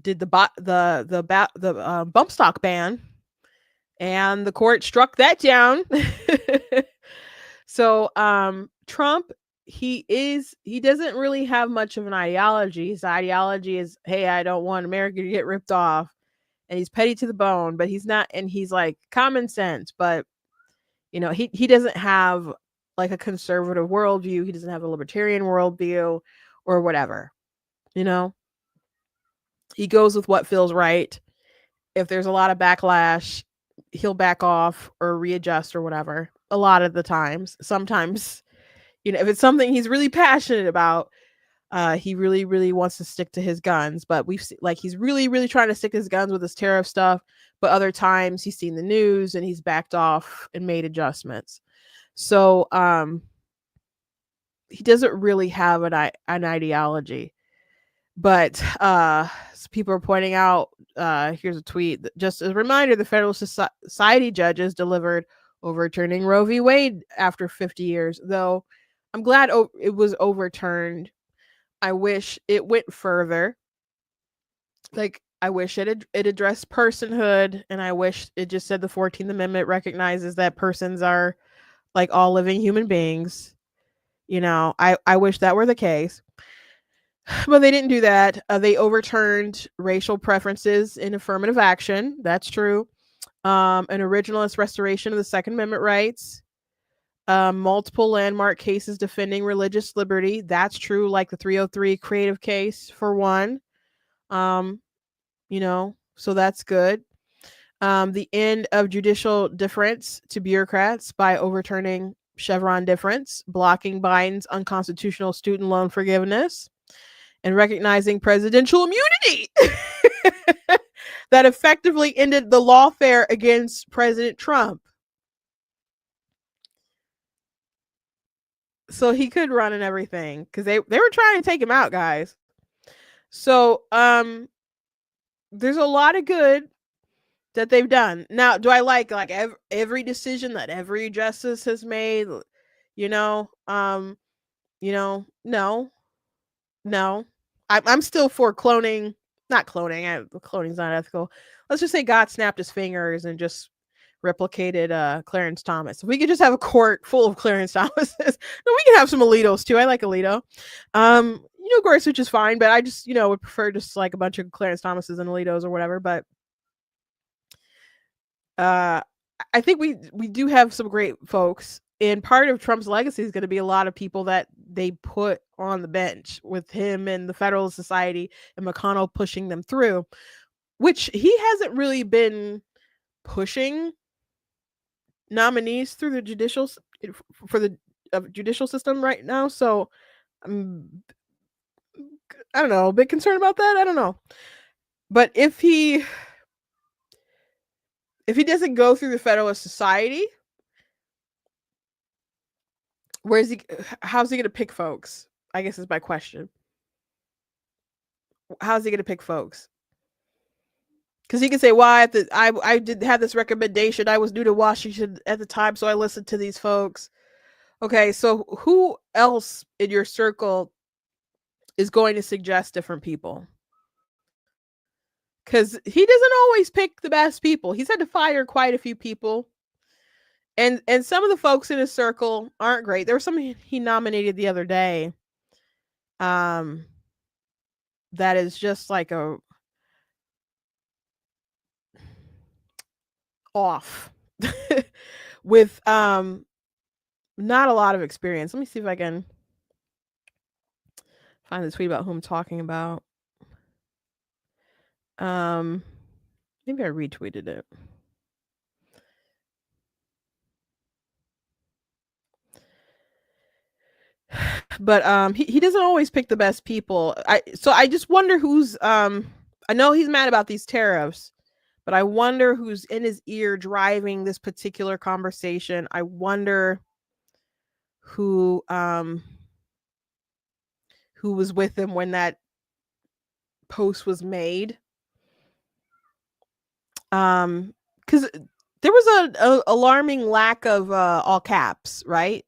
S2: did the bump stock ban, and the court struck that down. So Trump, he doesn't really have much of an ideology. His ideology is, hey, I don't want America to get ripped off. And he's petty to the bone, but he's not, and he's like common sense, but you know, he doesn't have like a conservative worldview. He doesn't have a libertarian worldview or whatever. You know, he goes with what feels right. If there's a lot of backlash, he'll back off or readjust or whatever. A lot of the times, sometimes, you know, if it's something he's really passionate about, he really, really wants to stick to his guns, but we've seen, like, he's really, really trying to stick to his guns with his tariff stuff. But other times he's seen the news and he's backed off and made adjustments. So he doesn't really have an ideology. But people are pointing out, here's a tweet. Just as a reminder, the Federal Society judges delivered overturning Roe v. Wade after 50 years, though I'm glad it was overturned. I wish it went further. Like, I wish it addressed personhood, and I wish it just said the 14th Amendment recognizes that persons are like all living human beings. You know, I wish that were the case. But they didn't do that. They overturned racial preferences in affirmative action. That's true. An originalist restoration of the Second Amendment rights. Multiple landmark cases defending religious liberty. That's true, like the 303 creative case for one. You know, so that's good. The end of judicial deference to bureaucrats by overturning Chevron deference, blocking Biden's unconstitutional student loan forgiveness, and recognizing presidential immunity that effectively ended the lawfare against President Trump. So he could run and everything, because they were trying to take him out, guys. So there's a lot of good that they've done. Now, do I like every decision that every justice has made? You know, no. I'm still for cloning. Not cloning. Cloning's not ethical. Let's just say God snapped his fingers and just replicated Clarence Thomas. If we could just have a court full of Clarence Thomases. No, we can have some Alitos too. I like Alito. You know, Gorsuch is fine, but I just, you know, would prefer just like a bunch of Clarence Thomases and Alitos or whatever. But I think we do have some great folks. And part of Trump's legacy is going to be a lot of people that they put on the bench with him and the Federalist Society and McConnell pushing them through, which he hasn't really been pushing nominees through the judicial system right now. So I'm, I don't know, a bit concerned about that. I don't know. But if he doesn't go through the Federalist Society, how's he going to pick folks? I guess is my question. How's he going to pick folks? Because he can say, well, I did have this recommendation. I was new to Washington at the time, so I listened to these folks. Okay, so who else in your circle is going to suggest different people? Because he doesn't always pick the best people. He's had to fire quite a few people. And some of the folks in his circle aren't great. There was some he nominated the other day. That is just like a off with not a lot of experience. Let me see if I can find the tweet about who I'm talking about. Maybe I retweeted it. But he doesn't always pick the best people. I just wonder who's I know he's mad about these tariffs, but I wonder who's in his ear driving this particular conversation. I wonder who was with him when that post was made. Because there was a alarming lack of all caps, right?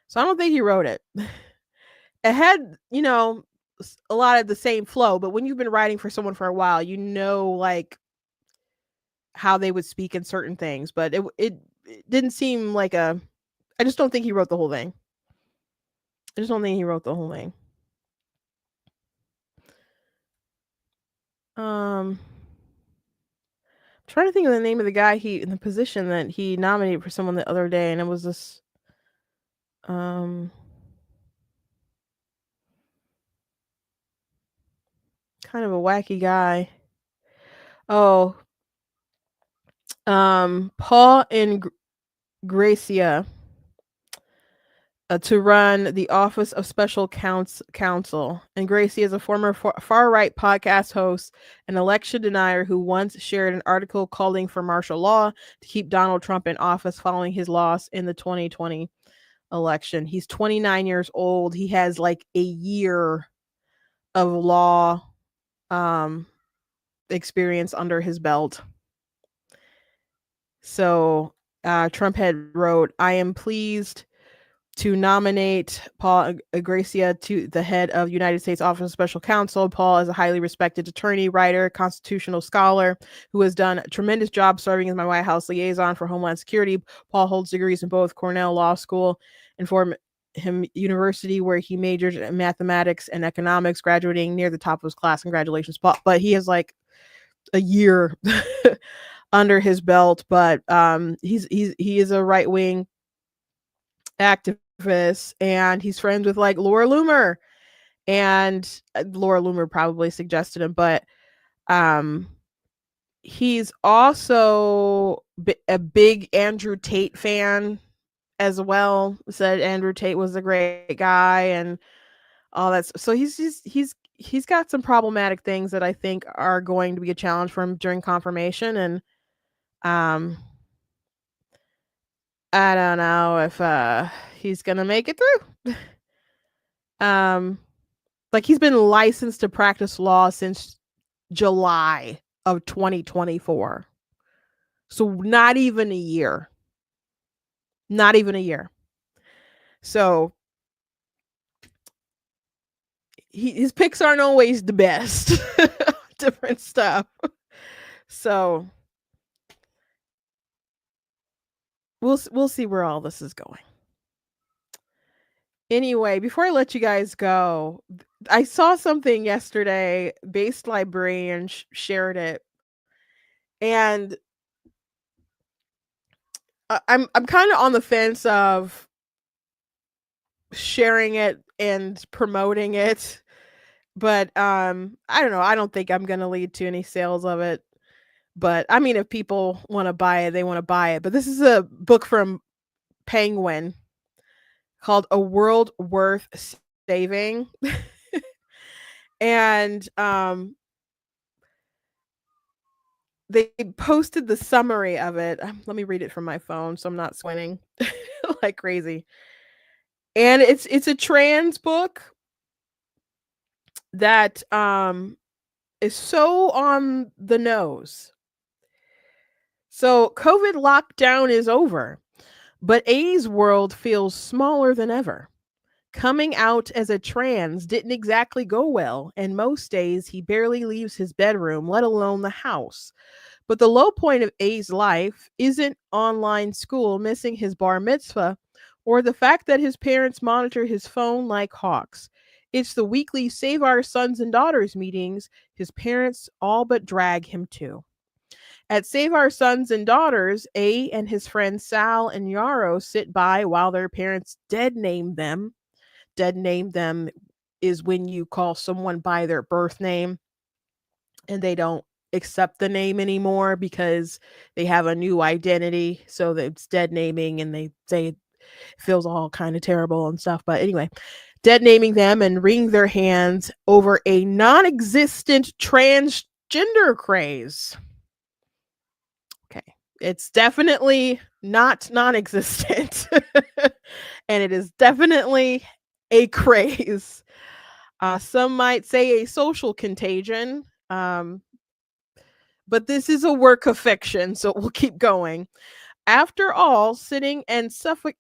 S2: So I don't think he wrote it. It had, a lot of the same flow, but when you've been writing for someone for a while, like how they would speak in certain things. But it didn't seem like I just don't think he wrote the whole thing. I just don't think he wrote the whole thing. Trying to think of the name of the guy in the position that he nominated for someone the other day, and it was this kind of a wacky guy. Oh, Paul and Gracia to run the Office of Special Counsel. And Gracie is a former far-right podcast host, an election denier who once shared an article calling for martial law to keep Donald Trump in office following his loss in the 2020 election. He's 29 years old. He has like a year of law experience under his belt. So Trump had wrote, "I am pleased to nominate Paul Gracia to the head of United States Office of Special Counsel. Paul is a highly respected attorney, writer, constitutional scholar who has done a tremendous job serving as my White House liaison for Homeland Security. Paul holds degrees in both Cornell Law School and Fordham University, where he majored in mathematics and economics, graduating near the top of his class. Congratulations, Paul." But he has like a year under his belt. But he is a right-wing activist, and he's friends with like Laura Loomer, and Laura Loomer probably suggested him, but he's also a big Andrew Tate fan as well. Said Andrew Tate was a great guy and all that. So he's got some problematic things that I think are going to be a challenge for him during confirmation. And I don't know if he's gonna make it through. Like he's been licensed to practice law since July of 2024. So not even a year. Not even a year. So his picks aren't always the best. Different stuff. So we'll see where all this is going. Anyway, before I let you guys go, I saw something yesterday. Based Librarian shared it, and I'm kind of on the fence of sharing it and promoting it, but I don't know. I don't think I'm gonna lead to any sales of it. But I mean, if people want to buy it, they want to buy it. But this is a book from Penguin called A World Worth Saving. And they posted the summary of it. Let me read it from my phone so I'm not squinting like crazy. And it's a trans book that is so on the nose. So COVID lockdown is over, but A's world feels smaller than ever. Coming out as a trans didn't exactly go well, and most days he barely leaves his bedroom, let alone the house. But the low point of A's life isn't online school missing his bar mitzvah, or the fact that his parents monitor his phone like hawks. It's the weekly Save Our Sons and Daughters meetings his parents all but drag him to. At Save Our Sons and Daughters, A and his friends Sal and Yarrow sit by while their parents dead name them. Dead name them is when you call someone by their birth name and they don't accept the name anymore because they have a new identity. So that it's dead naming and they say it feels all kind of terrible and stuff. But anyway, dead naming them and wring their hands over a non existent transgender craze. Okay. It's definitely not non existent. And it is definitely a craze. Some might say a social contagion. But this is a work of fiction, so we'll keep going. After all, sitting and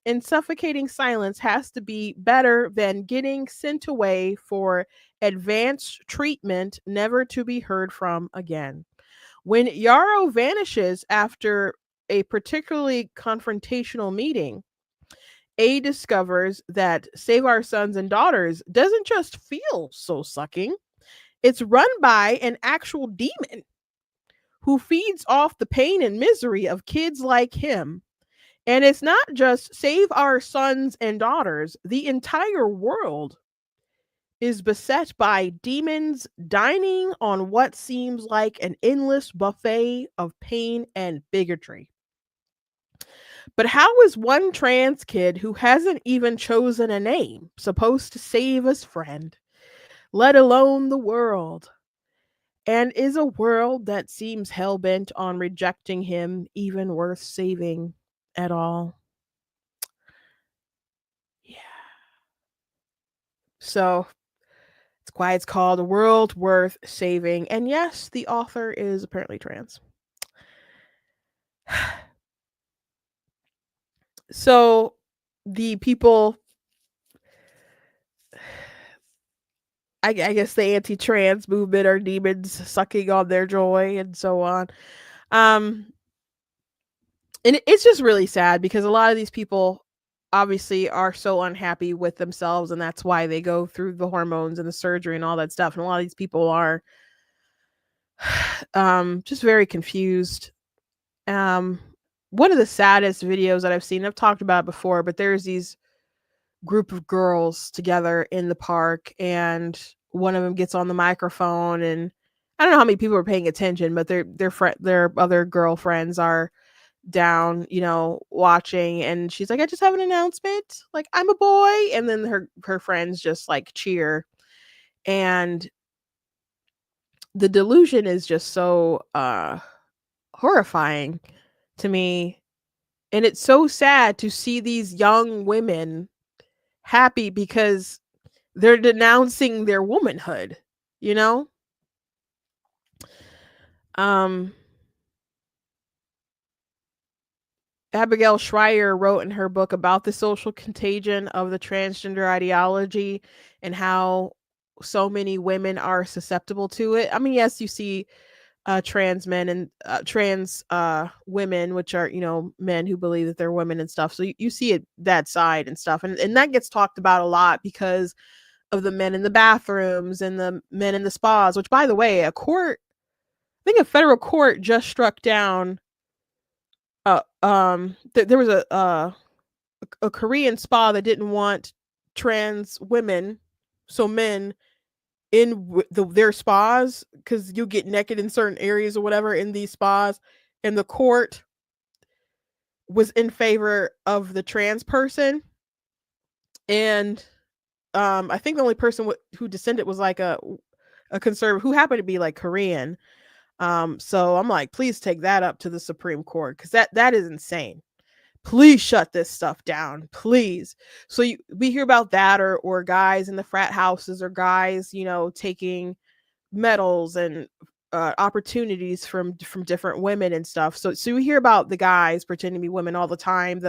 S2: in suffocating silence has to be better than getting sent away for advanced treatment, never to be heard from again. When Yarrow vanishes after a particularly confrontational meeting, A discovers that Save Our Sons and Daughters doesn't just feel soul sucking, it's run by an actual demon who feeds off the pain and misery of kids like him. And it's not just Save Our Sons and Daughters, the entire world is beset by demons dining on what seems like an endless buffet of pain and bigotry. But how is one trans kid who hasn't even chosen a name supposed to save his friend, let alone the world? And is a world that seems hell-bent on rejecting him even worth saving at all? Yeah. So it's why it's called A World Worth Saving. And yes, the author is apparently trans. So the people, I guess the anti-trans movement are demons sucking on their joy and so on. And it's just really sad because a lot of these people obviously are so unhappy with themselves, and that's why they go through the hormones and the surgery and all that stuff. And a lot of these people are just very confused. One of the saddest videos that I've seen, I've talked about it before, but there's these group of girls together in the park, and one of them gets on the microphone, and I don't know how many people are paying attention, but their other girlfriends are down, watching, and she's like, I just have an announcement, like, I'm a boy, and then her friends just like cheer, and the delusion is just so horrifying to me, and it's so sad to see these young women happy because they're denouncing their womanhood, you know? Abigail Schreier wrote in her book about the social contagion of the transgender ideology and how so many women are susceptible to it. I mean, yes, you see trans men and trans women, which are, men who believe that they're women and stuff. So you see it, that side and stuff. And that gets talked about a lot because of the men in the bathrooms and the men in the spas, which, by the way, I think a federal court just struck down there was a Korean spa that didn't want trans women, so men, in their spas, because you get naked in certain areas or whatever in these spas, and the court was in favor of the trans person, and I think the only person who dissented was like a conservative who happened to be like Korean. So I'm like, please take that up to the Supreme Court, because that is insane. Please shut this stuff down, please. So we hear about that, or guys in the frat houses, or guys, taking medals and opportunities from different women and stuff. So we hear about the guys pretending to be women all the time.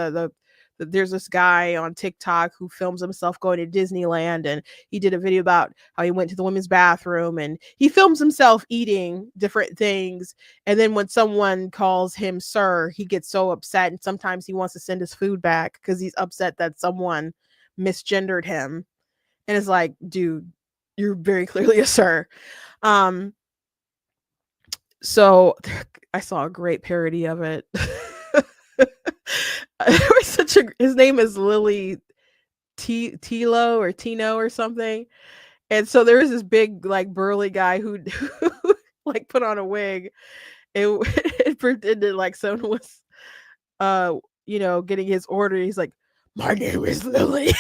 S2: There's this guy on TikTok who films himself going to Disneyland, and he did a video about how he went to the women's bathroom, and he films himself eating different things. And then when someone calls him sir, he gets so upset, and sometimes he wants to send his food back because he's upset that someone misgendered him. And it's like, dude, you're very clearly a sir. So I saw a great parody of it. It was such a his name is Lily Tilo or Tino or something. And so there was this big like burly guy who like put on a wig. It, it pretended like someone was uh getting his order. He's like, "My name is Lily."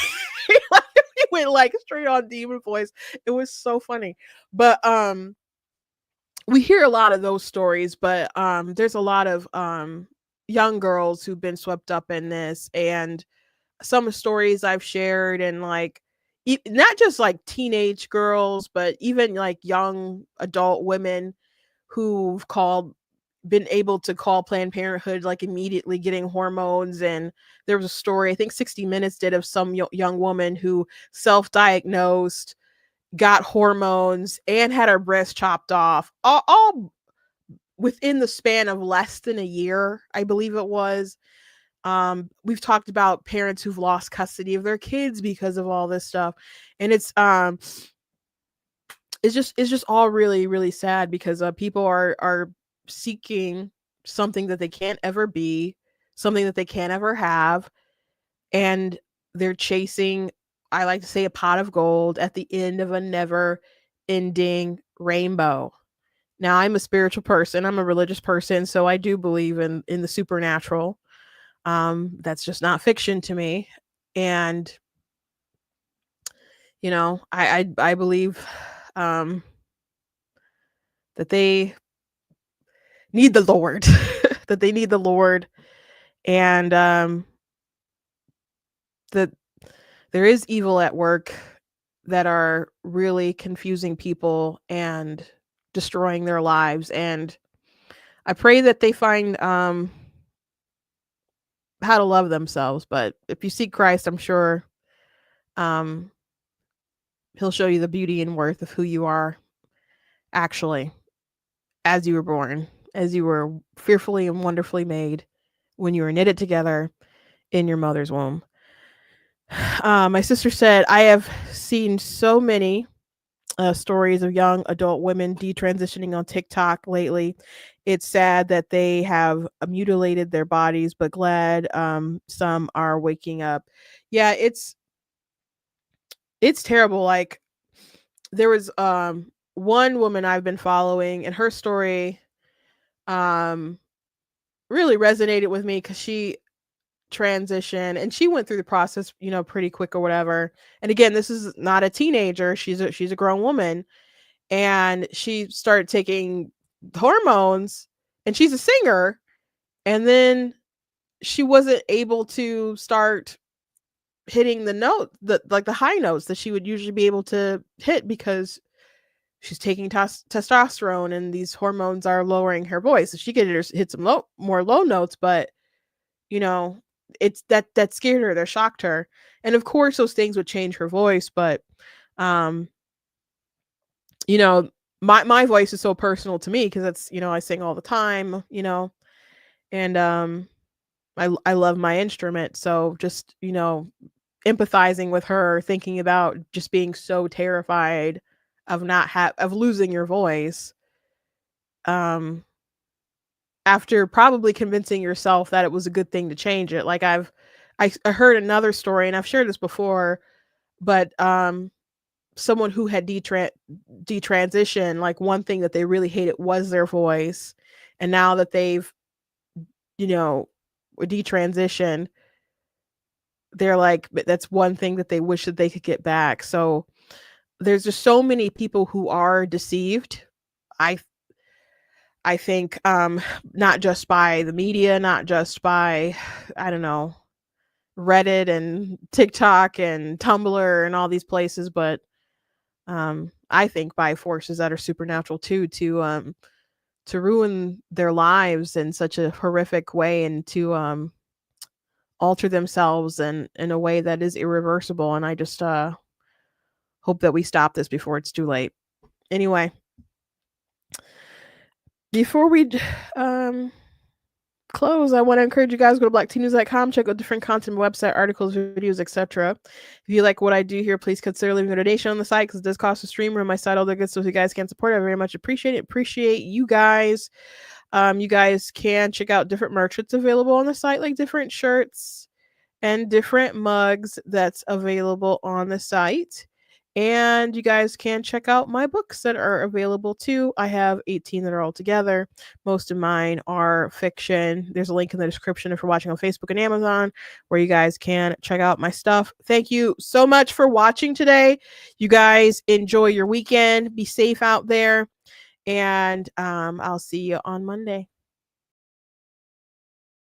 S2: He went like straight on demon voice. It was so funny. But we hear a lot of those stories, but there's a lot of young girls who've been swept up in this, and some stories I've shared, and like not just like teenage girls, but even like young adult women who've been able to call Planned Parenthood like immediately getting hormones. And there was a story I think 60 Minutes did of some young woman who self-diagnosed, got hormones, and had her breast chopped off, all within the span of less than a year, I believe it was. We've talked about parents who've lost custody of their kids because of all this stuff, and it's just all really really sad because people are seeking something that they can't ever be, something that they can't ever have, and they're chasing, I like to say, a pot of gold at the end of a never ending rainbow. Now, I'm a spiritual person, I'm a religious person, so I do believe in the supernatural. That's just not fiction to me. And I believe that they need the Lord, that they need the Lord, and that there is evil at work that are really confusing people and destroying their lives. And I pray that they find how to love themselves. But if you seek Christ, I'm sure um he'll show you the beauty and worth of who you are actually, as you were born, as you were fearfully and wonderfully made when you were knitted together in your mother's womb. My sister said, I have seen so many stories of young adult women detransitioning on TikTok lately. It's sad that they have mutilated their bodies, but glad some are waking up. Yeah, it's terrible. Like there was one woman I've been following, and her story um really resonated with me because she transitioned and she went through the process, pretty quick or whatever. And again, this is not a teenager, she's a grown woman, and she started taking hormones, and she's a singer, and then she wasn't able to start hitting the high notes that she would usually be able to hit because she's taking testosterone, and these hormones are lowering her voice. So she could hit some more low notes, but you know, it's that scared her, that shocked her. And of course those things would change her voice, but um, you know, my voice is so personal to me because that's, I sing all the time, and I love my instrument. So just, empathizing with her, thinking about just being so terrified of of losing your voice. Um, after probably convincing yourself that it was a good thing to change it. Like I heard another story, and I've shared this before, but someone who had detransition, like one thing that they really hated was their voice. And now that they've, detransitioned, they're like, that's one thing that they wish that they could get back. So there's just so many people who are deceived. I I think not just by the media, not just by, I don't know, Reddit and TikTok and Tumblr and all these places, but I think by forces that are supernatural too, to ruin their lives in such a horrific way, and to alter themselves in a way that is irreversible. And I just hope that we stop this before it's too late. Anyway, before we close, I want to encourage you guys, go to blacktnews.com, check out different content, website, articles, videos, etc. If you like what I do here, please consider leaving a donation on the site, because it does cost a streamer on my site, all the good stuff. If you guys can support it, I very much appreciate it. Appreciate you guys. You guys can check out different merch that's available on the site, like different shirts and different mugs that's available on the site. And you guys can check out my books that are available too. I have 18 that are all together. Most of mine are fiction. There's a link in the description if you're watching on Facebook and Amazon where you guys can check out my stuff. Thank you so much for watching today. You guys enjoy your weekend. Be safe out there. And I'll see you on Monday.